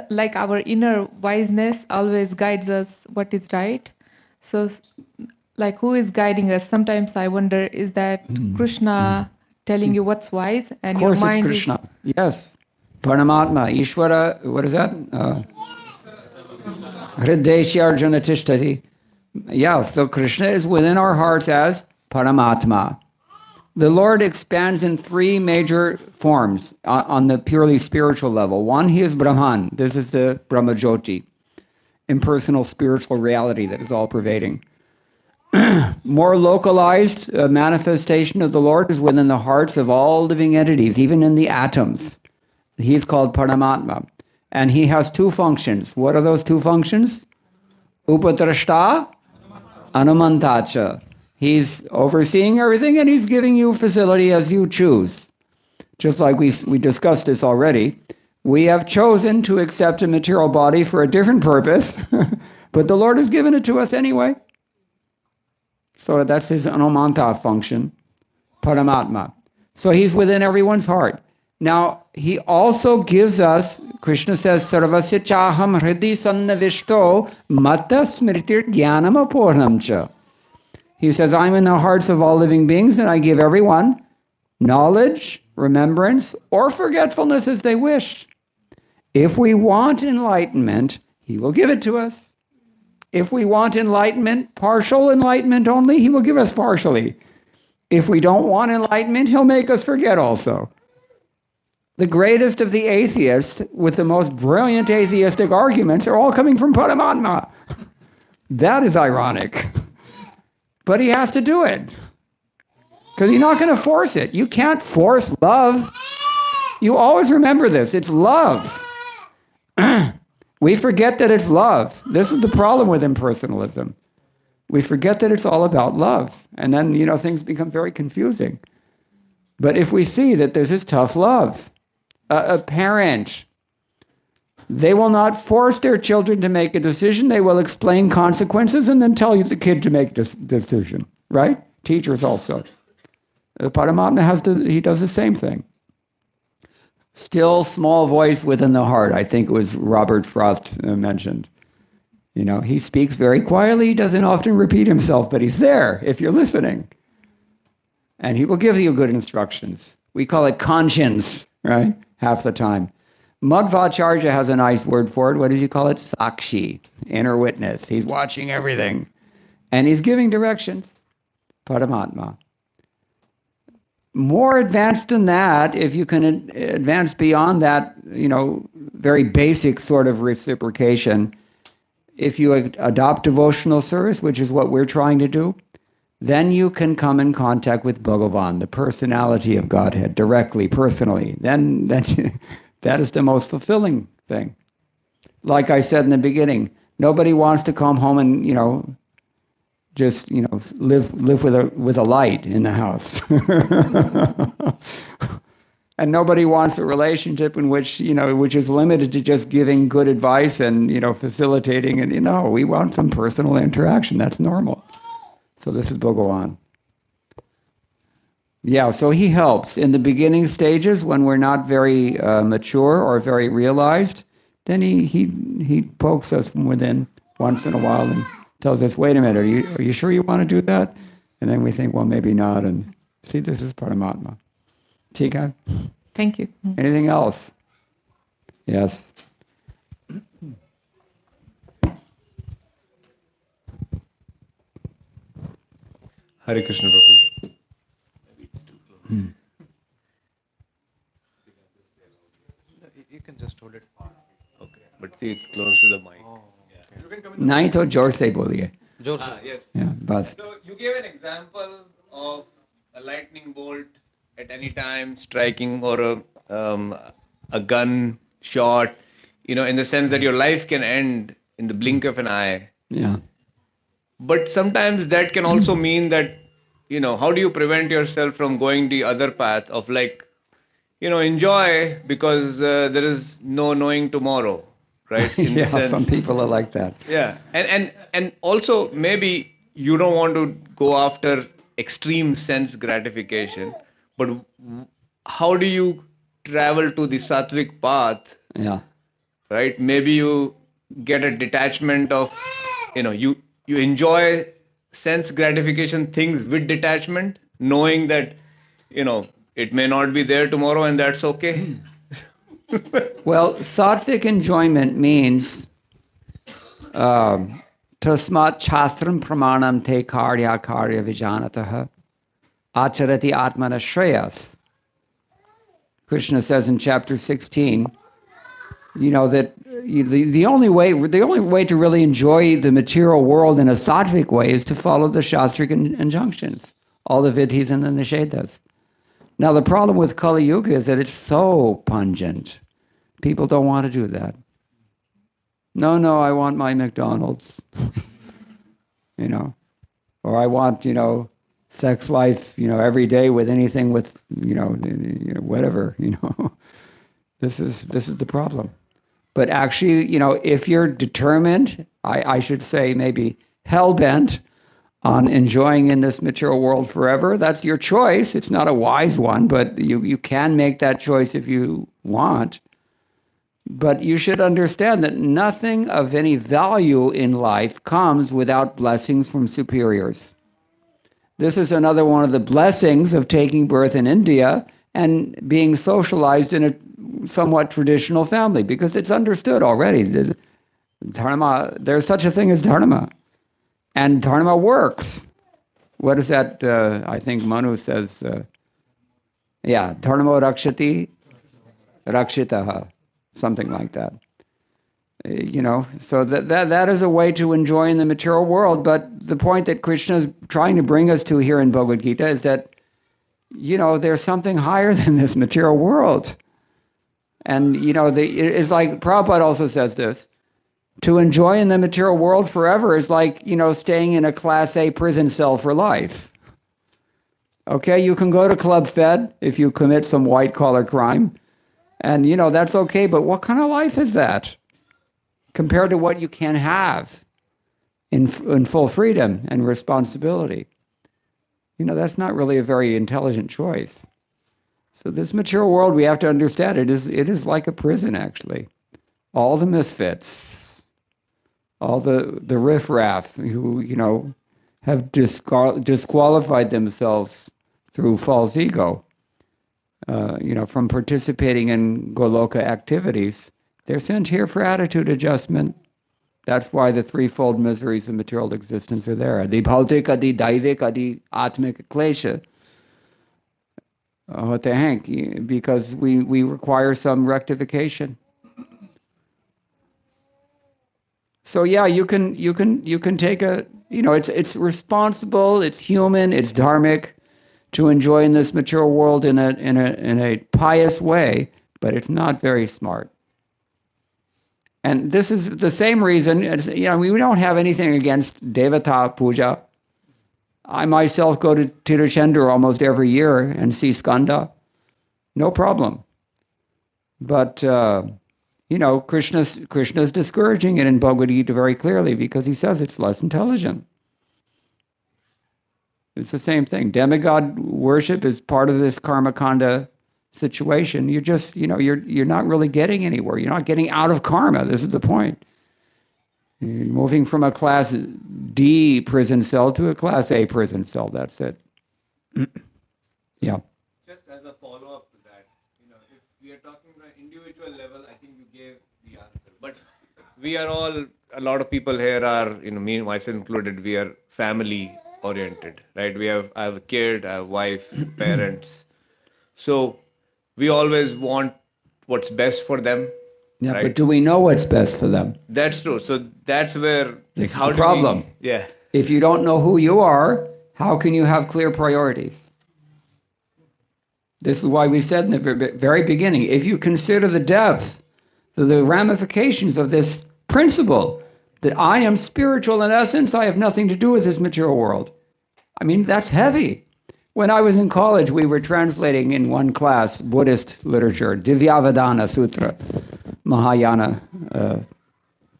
like our inner wiseness always guides us what is right. So like who is guiding us? Sometimes I wonder, is that Krishna telling you what's wise? And of course your mind it's Krishna. Yes. Paramatma. Ishvara, what is that? Hrideshya Arjuna Tishtati. Yeah, so Krishna is within our hearts as Paramatma. The Lord expands in three major forms on the purely spiritual level. One, he is Brahman. This is the Brahmajyoti, impersonal spiritual reality that is all-pervading. More localized manifestation of the Lord is within the hearts of all living entities, even in the atoms. He's called Paramatma. And he has two functions. What are those two functions? Upadrashta, Anumantacha. He's overseeing everything and he's giving you facility as you choose. Just like we discussed this already. We have chosen to accept a material body for a different purpose, but the Lord has given it to us anyway. So that's his Anumanta function, Paramatma. So he's within everyone's heart. Now, he also gives us, Krishna says, Sarvasya chaham hridi sannavishto matta smritir jnanam apurnam cha. He says, I'm in the hearts of all living beings, and I give everyone knowledge, remembrance, or forgetfulness as they wish. If we want enlightenment, he will give it to us. If we want enlightenment, partial enlightenment only, he will give us partially. If we don't want enlightenment, he'll make us forget also. The greatest of the atheists, with the most brilliant atheistic arguments, are all coming from Paramatma. That is ironic. But he has to do it. Because you're not going to force it. You can't force love. You always remember this. It's love. We forget that it's love. This is the problem with impersonalism. We forget that it's all about love. And then, things become very confusing. But if we see that there's this tough love, a parent, they will not force their children to make a decision. They will explain consequences and then tell you the kid to make this decision, right? Teachers also. Paramatma he does the same thing. Still small voice within the heart. I think it was Robert Frost mentioned. He speaks very quietly. He doesn't often repeat himself, but he's there if you're listening. And he will give you good instructions. We call it conscience, right? Half the time. Madhvacharya has a nice word for it. What does he call it? Sakshi, inner witness. He's watching everything. And he's giving directions. Paramatma. More advanced than that, if you can advance beyond that, very basic sort of reciprocation, if you adopt devotional service, which is what we're trying to do, then you can come in contact with Bhagavan, the personality of Godhead, directly, personally. Then that is the most fulfilling thing. Like I said in the beginning, nobody wants to come home and, just live with a light in the house. And nobody wants a relationship in which which is limited to just giving good advice and facilitating, and we want some personal interaction. That's normal. So this is Bhagavan. Yeah, so he helps in the beginning stages when we're not very mature or very realized. Then he pokes us from within once in a while and tells us, "Wait a minute, are you sure you want to do that?" And then we think, well, maybe not. And see, this is Paramatma. Tika? Thank you. Anything else? Yes. Hare Krishna, Prabhuji. You can just hold it. Okay. But see, it's close to the mic. नहीं तो जोर से बोलिए. Yes. Yeah, बस. So you gave an example of a lightning bolt at any time striking, or a gun shot, in the sense that your life can end in the blink of an eye. Yeah. But sometimes that can also mean that, how do you prevent yourself from going the other path of enjoy, because there is no knowing tomorrow, right? In the Yeah, sense. some people are like that. Yeah, and also maybe you don't want to go after extreme sense gratification, but how do you travel to the sattvic path, Yeah. right? Maybe you get a detachment of, you enjoy sense gratification things with detachment, knowing that, it may not be there tomorrow, and that's okay. Well, sattvic enjoyment means tasmat chastram pramanam te karya vijanatah acharati atmana shreyas. Krishna says in chapter 16, that the only way to really enjoy the material world in a sattvic way is to follow the shastric injunctions, all the vidhis and the nishedas. Now the problem with Kali Yuga is that it's so pungent. People don't want to do that. No, I want my McDonald's, or I want, sex life, every day with anything with, whatever, This is the problem. But actually, if you're determined, I should say maybe hell-bent on enjoying in this material world forever, that's your choice. It's not a wise one, but you can make that choice if you want. But you should understand that nothing of any value in life comes without blessings from superiors. This is another one of the blessings of taking birth in India and being socialized in a somewhat traditional family, because it's understood already that dharma, there's such a thing as dharma, and dharma works. what is that? I think Manu says, dharmo rakshati rakshitaha, something like that. So that is a way to enjoy in the material world. But the point that Krishna is trying to bring us to here in Bhagavad Gita is that, there's something higher than this material world. And, it's like Prabhupada also says this, to enjoy in the material world forever is like, staying in a Class A prison cell for life. Okay, you can go to Club Fed if you commit some white-collar crime. And, that's okay, but what kind of life is that compared to what you can have in full freedom and responsibility? That's not really a very intelligent choice. So this material world, we have to understand, it is like a prison, actually. All the misfits, all the riffraff who, have disqualified themselves through false ego, from participating in Goloka activities, they're sent here for attitude adjustment. That's why the threefold miseries of material existence are there. Adi bhautik, adi daivik, adi atmik klesha. Because we require some rectification. So yeah, you can take it's responsible, it's human, it's dharmic to enjoy in this material world in a pious way, but it's not very smart. And this is the same reason, we don't have anything against Devata Puja. I myself go to Tiruchendur almost every year and see Skanda. No problem. But, Krishna's discouraging it in Bhagavad Gita very clearly because he says it's less intelligent. It's the same thing. Demigod worship is part of this karma kanda situation. You're just, you're not really getting anywhere. You're not getting out of karma. This is the point. You're moving from a Class D prison cell to a Class A prison cell. That's it. Yeah. Just as a follow-up to that, if we are talking on an individual level, I think you gave the answer. But we are all, a lot of people here are, me and myself included, we are family-oriented, right? I have a kid, I have a wife, parents. So we always want what's best for them. Yeah, right? but do we know what's best for them? That's true. So that's where, This how is the do problem. Yeah. If you don't know who you are, how can you have clear priorities? This is why we said in the very beginning, if you consider the depth, the ramifications of this principle, that I am spiritual in essence, I have nothing to do with this material world. I mean, that's heavy. When I was in college, we were translating in one class Buddhist literature, Divyavadana Sutra, Mahayana,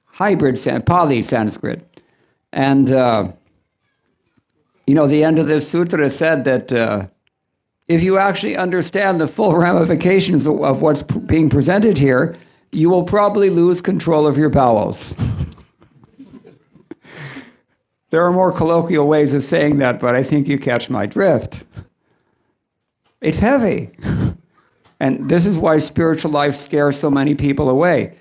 hybrid Pali Sanskrit. And, the end of this sutra said that if you actually understand the full ramifications of what's being presented here, you will probably lose control of your bowels. There are more colloquial ways of saying that, but I think you catch my drift. It's heavy. And this is why spiritual life scares so many people away.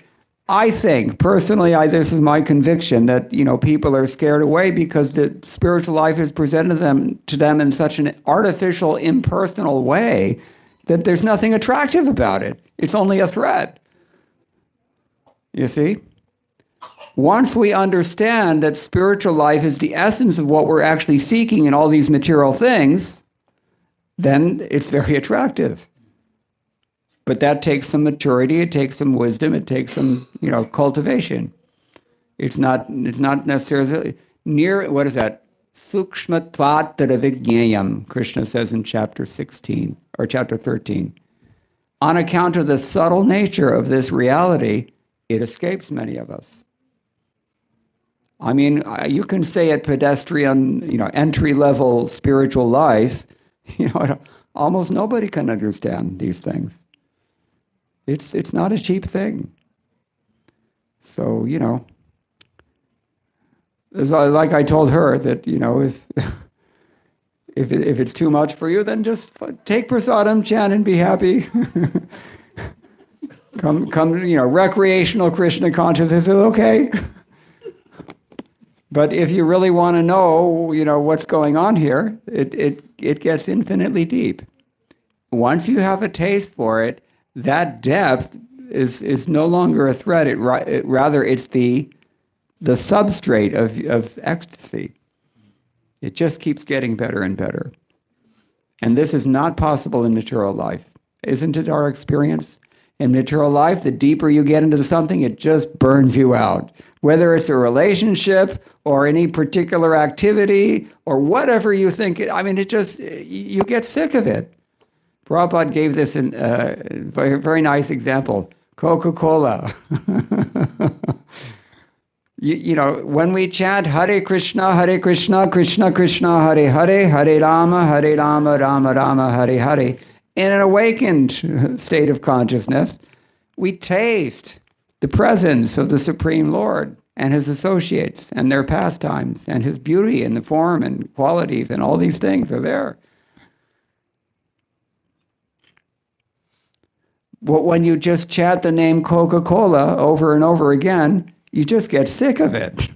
I think, personally, this is my conviction, that people are scared away because the spiritual life is presented to them in such an artificial, impersonal way that there's nothing attractive about it. It's only a threat. You see? Once we understand that spiritual life is the essence of what we're actually seeking in all these material things, then it's very attractive. But that takes some maturity, it takes some wisdom, it takes some, cultivation. It's not necessarily near, what is that? Sukshmatvat tadavijnayam, Krishna says in chapter 16, or chapter 13. On account of the subtle nature of this reality, it escapes many of us. I mean, you can say at pedestrian, entry-level spiritual life, almost nobody can understand these things. It's not a cheap thing. So, like I told her that, if it's too much for you, then just take prasadam, chant, and be happy. come, recreational Krishna consciousness is okay. But if you really want to know, what's going on here, it gets infinitely deep. Once you have a taste for it, that depth is no longer a threat. Rather, it's the substrate of ecstasy. It just keeps getting better and better. And this is not possible in material life. Isn't it our experience? In material life, the deeper you get into something, it just burns you out. Whether it's a relationship or any particular activity or whatever you think, you get sick of it. Prabhupada gave this a very, very nice example. Coca-Cola. When we chant Hare Krishna, Krishna Krishna, Hare Hare, Hare Rama, Rama Rama, Hare Hare, in an awakened state of consciousness, we taste the presence of the Supreme Lord and his associates and their pastimes and his beauty and the form and qualities and all these things are there. But when you just chant the name Coca-Cola over and over again, you just get sick of it.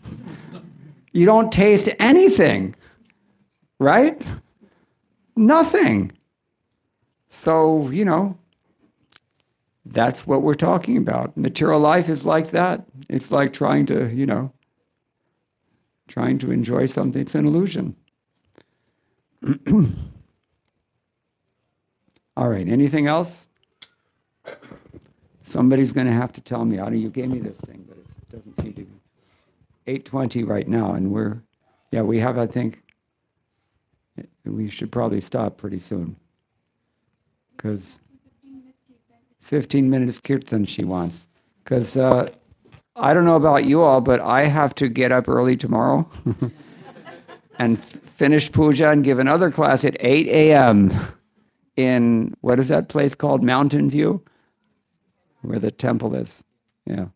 You don't taste anything, right? Nothing. So, that's what we're talking about. Material life is like that. It's like trying to enjoy something. It's an illusion. All right, anything else? Somebody's going to have to tell me. You gave me this thing, but it doesn't seem to be. 8:20 right now, and we have, I think, we should probably stop pretty soon. Because 15 minutes kirtan she wants. Because I don't know about you all, but I have to get up early tomorrow and finish puja and give another class at 8 a.m. in, what is that place called? Mountain View? Where the temple is. Yeah.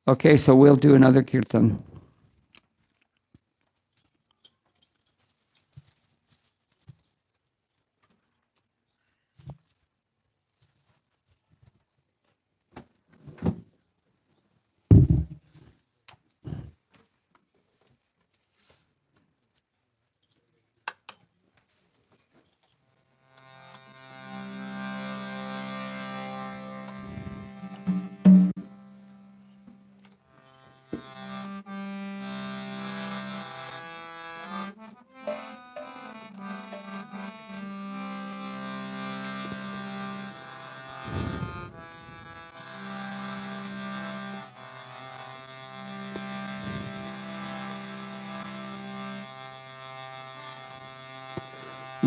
Okay, so we'll do another kirtan.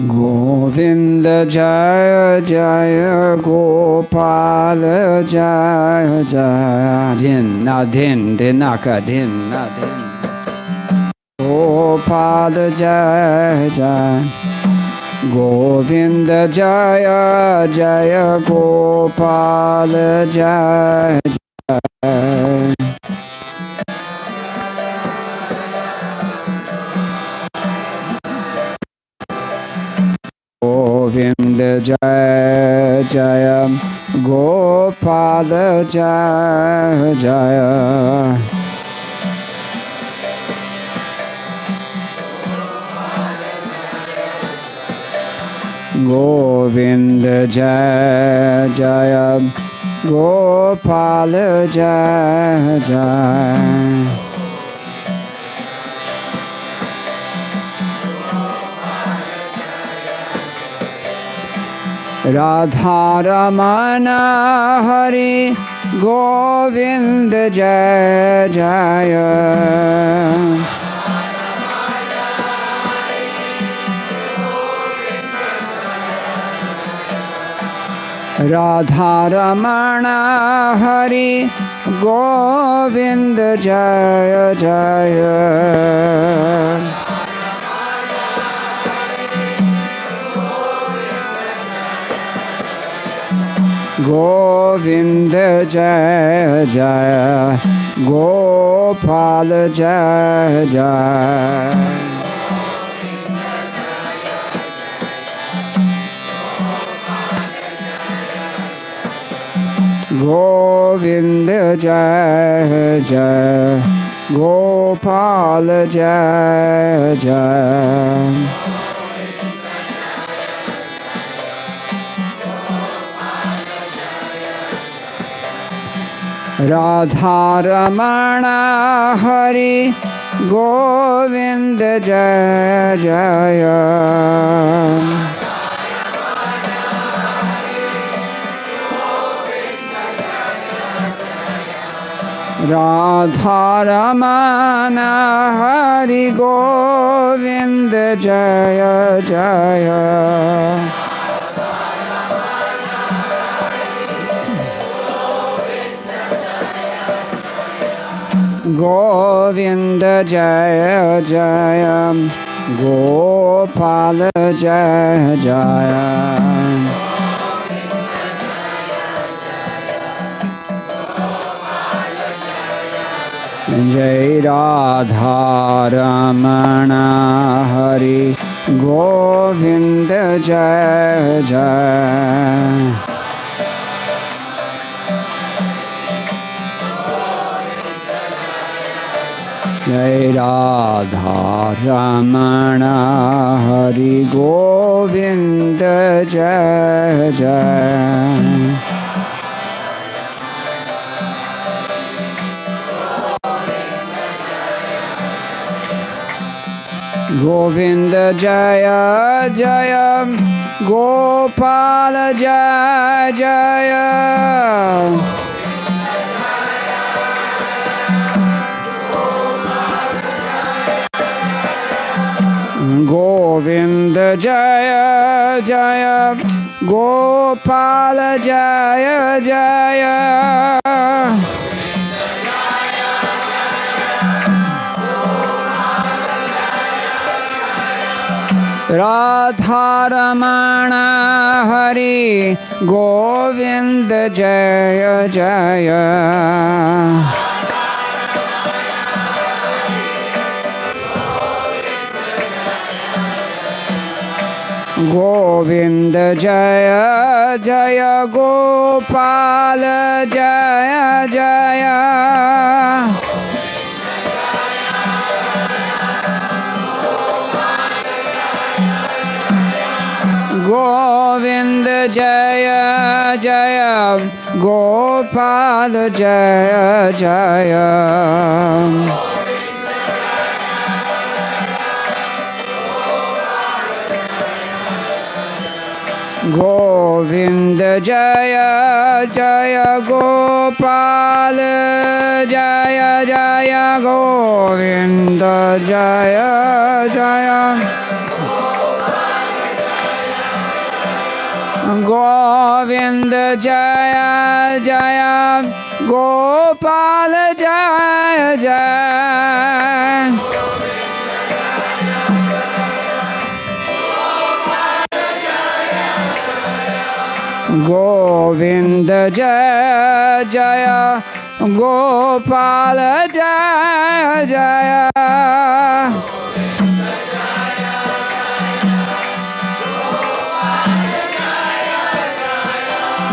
Govinda Jaya Jaya Gopal Jaya Jaya Din na din dinaka din na din Gopal Jaya Jaya Govinda Jaya Jaya Gopal Jaya Jaya Govinda Jaya Jaya Gopal Jaya Jaya Govinda Jaya Jaya Gopal Jaya Jaya Radha Ramana Hari Govinda Jaya Jaya Radha Ramana Hari Govinda Jaya Jaya Govinda Jaya Jaya Gopal Jaya Jaya Govinda Jaya Jaya Gopal Jai Jai. Radha Ramana Hari Govind Jaya Jaya. Radha Ramana Hari Govind Jaya Jaya. Govinda Jaya Jaya, Gopala Jaya Jaya. Jai Radha Ramana Hari Govinda Jaya Jaya. Jai Radha Ramana Hari Govinda Jaya Jaya. Govinda Jaya Jaya, Gopala Jaya Jaya. Govinda Jaya Jaya, Gopala Jaya Jaya. Radha Ramana Hari Govinda Jaya Jaya. Govinda Jaya Jaya, Gopala Jaya Jaya. Govinda Jaya Jaya, Gopala Jaya Jaya. Govinda Jaya Jaya, Gopala Jaya Jaya. Govinda Jaya Jaya. Govinda Jaya Jaya, Gopala Jaya Jaya. Govinda Jaya Jaya, Gopala Jaya Jaya.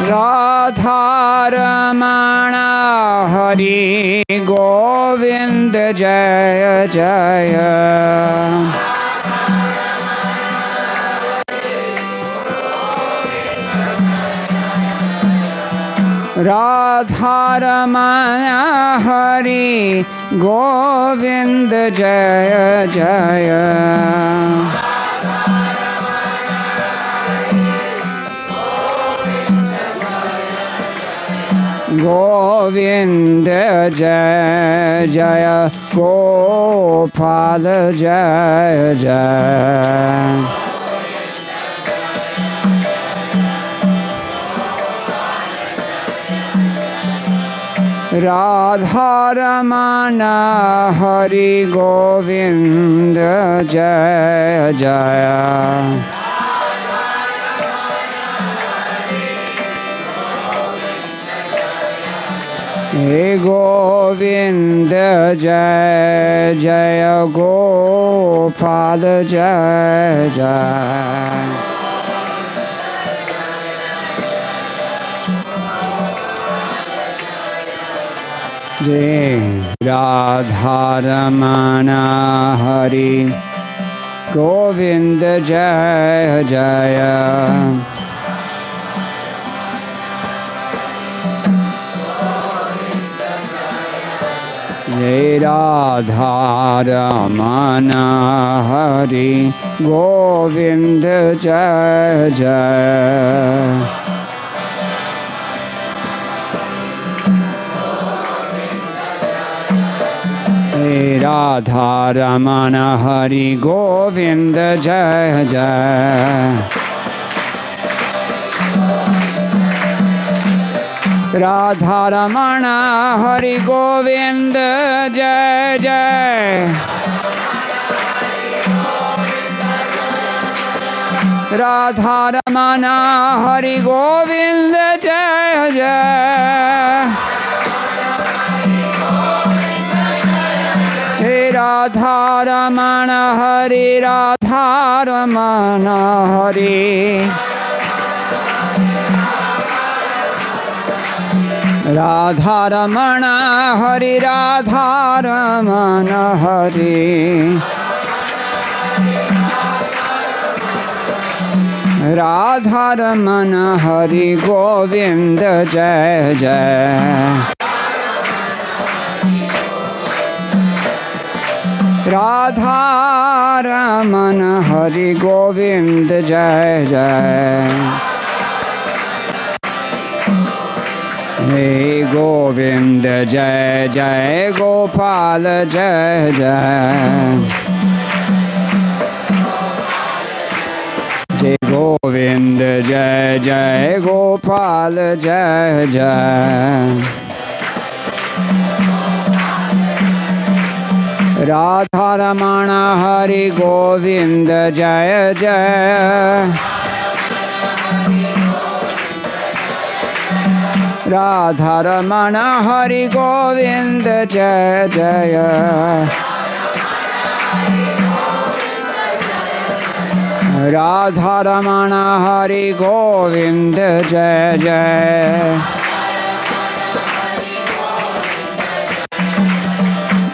Radha Ramana Hari Govinda Jaya Jaya. Radha Ramana Hari Govinda Jaya Jaya. Govinda Jaya Jaya, Gopala Jaya Jaya. Radha Ramana Hari Govinda Jaya Jaya. Hey Govinda Jaya Jaya, Gopala Jaya Jaya. Jai Radha Ramana Hari Govinda Jaya Jaya Jai Radha Ramana Hari Govinda Jaya Jaya Jai Radha Ramana Hari Govinda Jaya Jaya Radha Ramana Hari Govinda Jai Jai Radha Ramana Hari Govinda Jai Jai Hey Radha Ramana Hari Radha Ramana Hari Radha Ramana Hari Radha Ramana Hari Radha Ramana Hari Govinda Jai Jai Radha Ramana Hari Govinda Jai Jai Hey Govinda Jai Jai Gopal Jai Jai Jai Govinda Jai Jai Gopal Jai Jai Radha Ramana Hari Govinda Jai Jai Radha Ramana Hari Govinda Jai Jai Radha Ramana Hari Govinda Jai Jai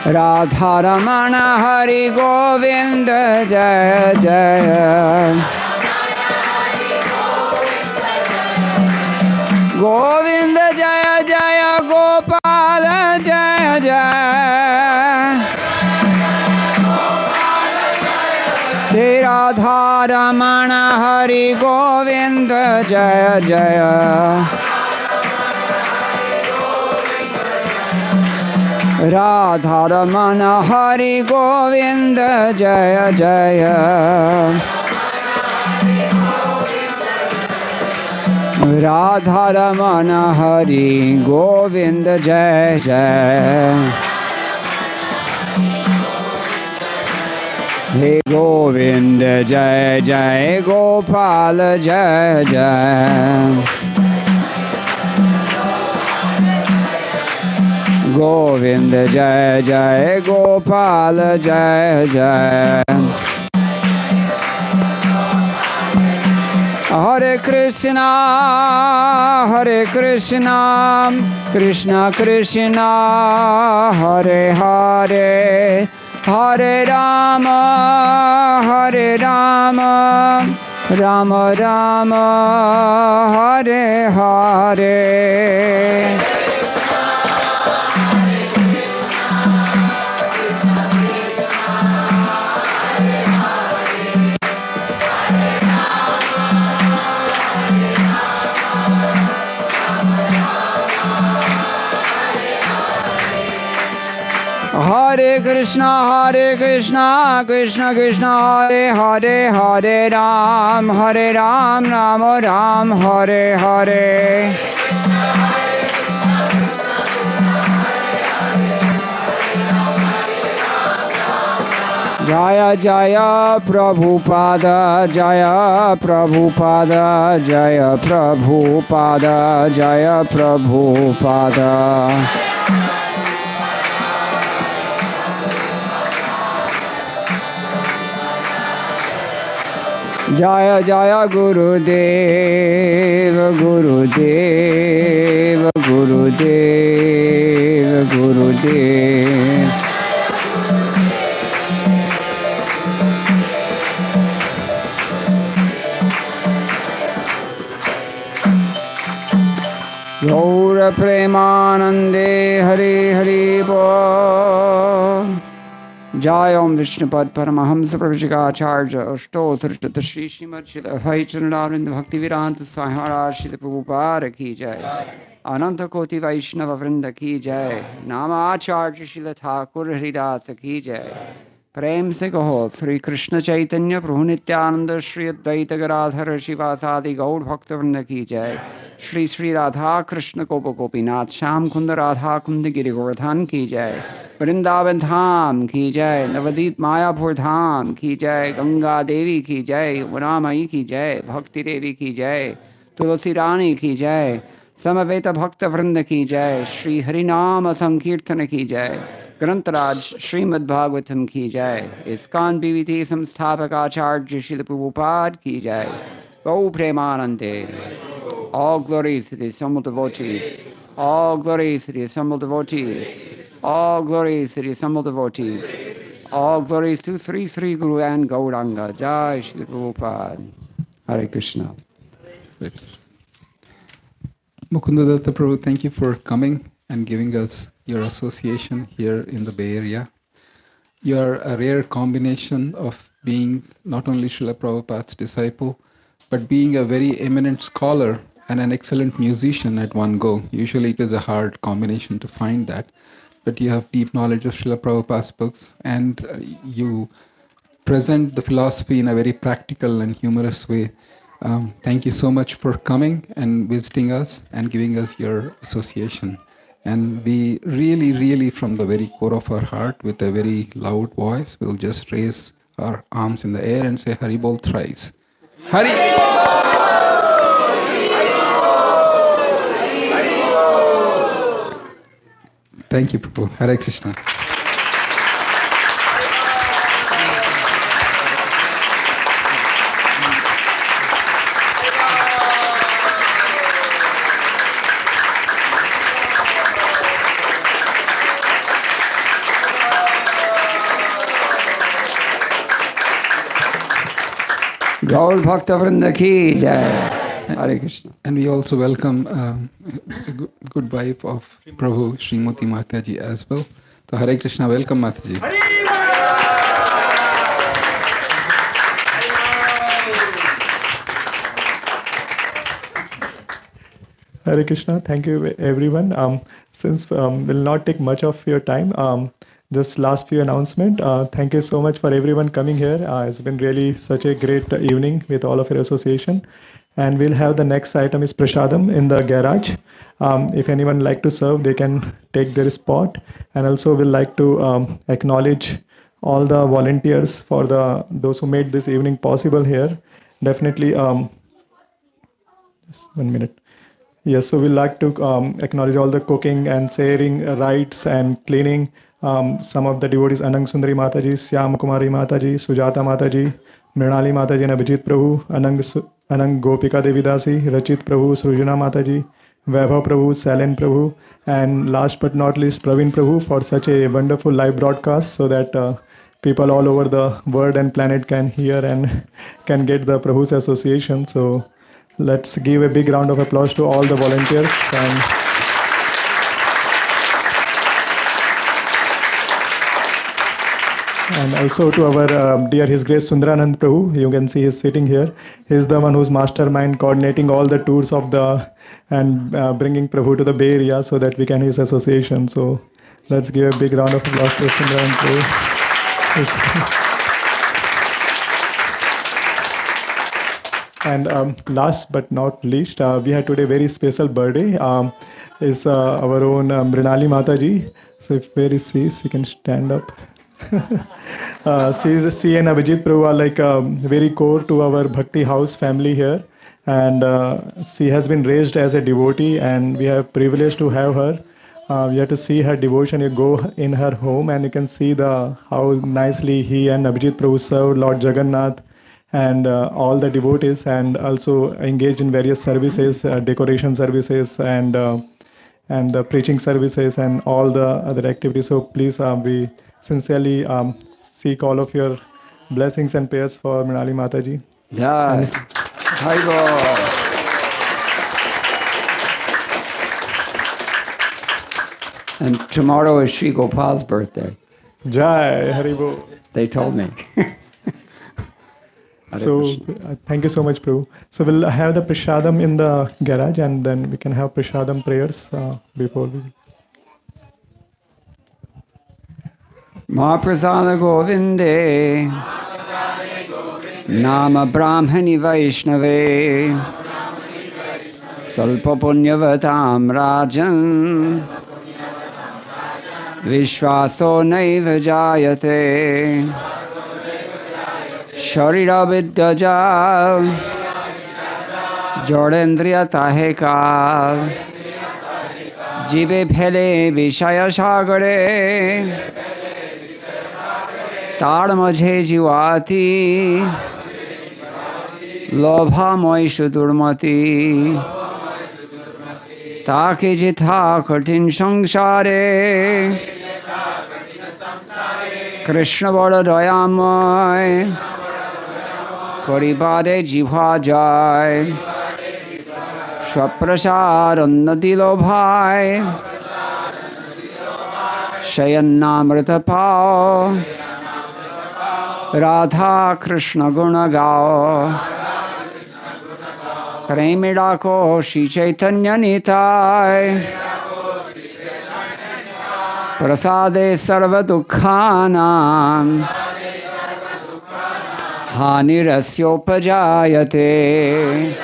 Radha Ramana Hari Govinda Jai Jai Govinda Jaya Jaya Gopala Jaya Jaya Jai Radha Ramana Hari Govinda Jaya Jaya Radha Ramana Hari Govinda Jaya Jaya Radha Ramana Hari Govinda Jai Jai Hey Govinda Jai Jai Gopal Jai Jai Govinda Jai Jai Gopal Jai Jai Hare Krishna Krishna Krishna Hare Hare Hare Rama Rama Rama Hare Hare Hare Krishna Krishna Krishna Hare Hare Hare Ram Ram Ram Hare Hare Jaya Jaya Prabhupada Jaya Prabhupada Jaya Prabhupada Jaya Prabhupada Jaya Jaya Gurudev Gurudev Gurudev Gurudev Gurudev. Gaura Premanande Hare Hare Bol. Jai Om Vishnupad Paramahamsa Prabhujigacharya Ashtotar Shri Srimad Srila Bhai Chandrarind Bhaktivedanta Swami Maharaj Srila Prabhupada Ki Jai Ananta Koti Vaishnava Vrinda Ki Jai Nama Acharya Srila Thakur Hridasa Ki Jai प्रेम से कहो श्री कृष्ण चैतन्य प्रभु नित्यानंद श्री अद्वैत गदाधर शिवासादि गौड़ भक्त वृंद की जय श्री श्री राधा कृष्ण गोप गोपीनाथ श्याम कुंद राधा कुंद गिरि गोवर्धन की जय वृंदावन धाम की जय नवदीप मायापुर धाम की जय गंगा देवी की जय यमुना मई की जय भक्ति देवी की जय तुलसी रानी की जय समवेत भक्त वृंद की जय श्री हरिनाम संकीर्तन की जय ग्रंथराज श्रीमद् भागवतम की जय इस्कॉन बीवीथी संस्थापक आचार्य श्रील प्रभुपाद की जय गौ प्रेमानंदे all glories to the assembled devotees all glories to the assembled devotees all glories to the assembled devotees all glories to Sri Guru and Gauranga Jai Shri Prabhupada Hare Krishna. Mukunda Datta Prabhu, thank you for coming and giving us your association here in the Bay Area. You are a rare combination of being not only Srila Prabhupada's disciple, but being a very eminent scholar and an excellent musician at one go. Usually it is a hard combination to find that, but you have deep knowledge of Srila Prabhupada's books and you present the philosophy in a very practical and humorous way. Thank you so much for coming and visiting us and giving us your association. And we really, really, from the very core of our heart, with a very loud voice, will just raise our arms in the air and say Hari Bol thrice. Hari! Thank you, Prabhu. Hare Krishna. Gaur Bhakta Vrinda ki jai. Hare Krishna. And we also welcome a good wife of Prabhu, Srimati Mataji as well. So Hare Krishna, welcome Mataji. Hare Krishna, thank you everyone. Since will not take much of your time, just last few announcement. Thank you so much for everyone coming here. It's been really such a great evening with all of your association. And we'll have the next item is Prasadam in the garage. If anyone like to serve, they can take their spot. And also we'll like to acknowledge all the volunteers for those who made this evening possible here. Definitely, just 1 minute. Yes, so we'd like to acknowledge all the cooking and sharing rites and cleaning. Some of the devotees, Anang Sundari Mataji, Syam Kumari Mataji, Sujata Mataji, Mrinali Mataji and Abhijit Prabhu, Anang Gopika Devidasi, Rachit Prabhu, Srujana Mataji, Vaibhav Prabhu, Salen Prabhu, and last but not least, Praveen Prabhu for such a wonderful live broadcast so that people all over the world and planet can hear and can get the Prabhu's association. So let's give a big round of applause to all the volunteers. And also to our dear His Grace Sundaranand Prabhu. You can see he's sitting here. He's the one who's mastermind coordinating all the tours of and bringing Prabhu to the Bay Area so that we can his association. So let's give a big round of applause to Sundaranand Prabhu. And last but not least, we had today very special birthday. Is our own Mrinali Mataji. So if where is she can stand up. She and Abhijit Prabhu are like very core to our Bhakti House family here. And she has been raised as a devotee and we have privilege to have her. You have to see her devotion. You go in her home and you can see how nicely he and Abhijit Prabhu served Lord Jagannath and all the devotees and also engaged in various services, decoration services and and the preaching services and all the other activities. So please, we sincerely seek all of your blessings and prayers for Mrinali Mataji. Jai. And Haribo. And tomorrow is Sri Gopal's birthday. Jai Haribo. They told me. Hare So Krishna. thank you so much, Prabhu. So we'll have the prashadam in the garage, and then we can have prashadam prayers before we. Mahaprasada Govinde. Nama Brahmani Vaishnave. Salpa Punyavatam Rajan. Vishwaso Naiva Jayate. Sharira Vidyaja. Jodendriya Tahekal. Jibe Phele Vishaya Sagare. Tar Majhe Jivati. Lobhamay Shudurmati. Take jitha katin sangsare. Krishna bada dayamay. Karibade jivha jai. Swaprasad unnati lobhai. Shayannamrita pao. Radha Krishna guna gao. Premida ko Shri Chaitanya Nitai. Prasade sarva dukkhanam. Hanirasyopajayate.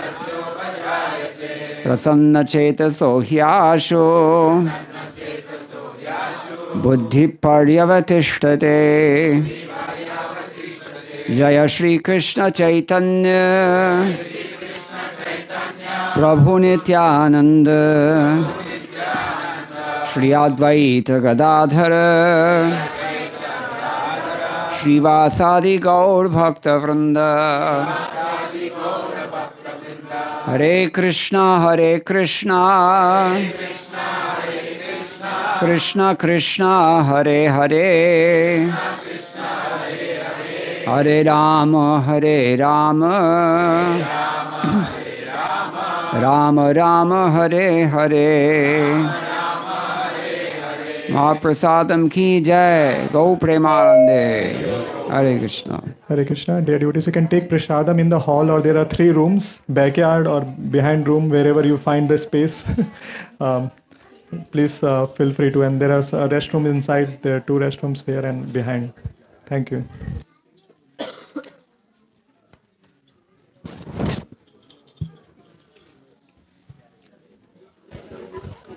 Prasanna chetaso hyasho. Buddhi paryavatishtate. Jaya Shri Krishna Chaitanya. Prabhu Nityananda. Shri Advaita Gadadhara. Srivasadi Gaur Bhakta Vrinda. Hare Krishna, Hare Krishna. Krishna Krishna, Hare Hare. Hare Rama, Hare Rama. Rama Rama, Hare Hare. Mahaprasadam ki jai. Go Premanande. Hare Krishna. Hare Krishna. Dear devotees, you can take prashadam in the hall, or there are 3 rooms, backyard or behind room, wherever you find the space. um, please feel free to. And there are restrooms inside. There are 2 restrooms there and behind. Thank you.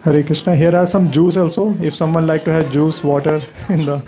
Hare Krishna. Here are some juice also. If someone like to have juice, water in the.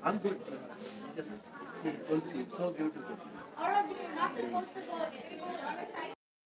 I'm good. It's so beautiful.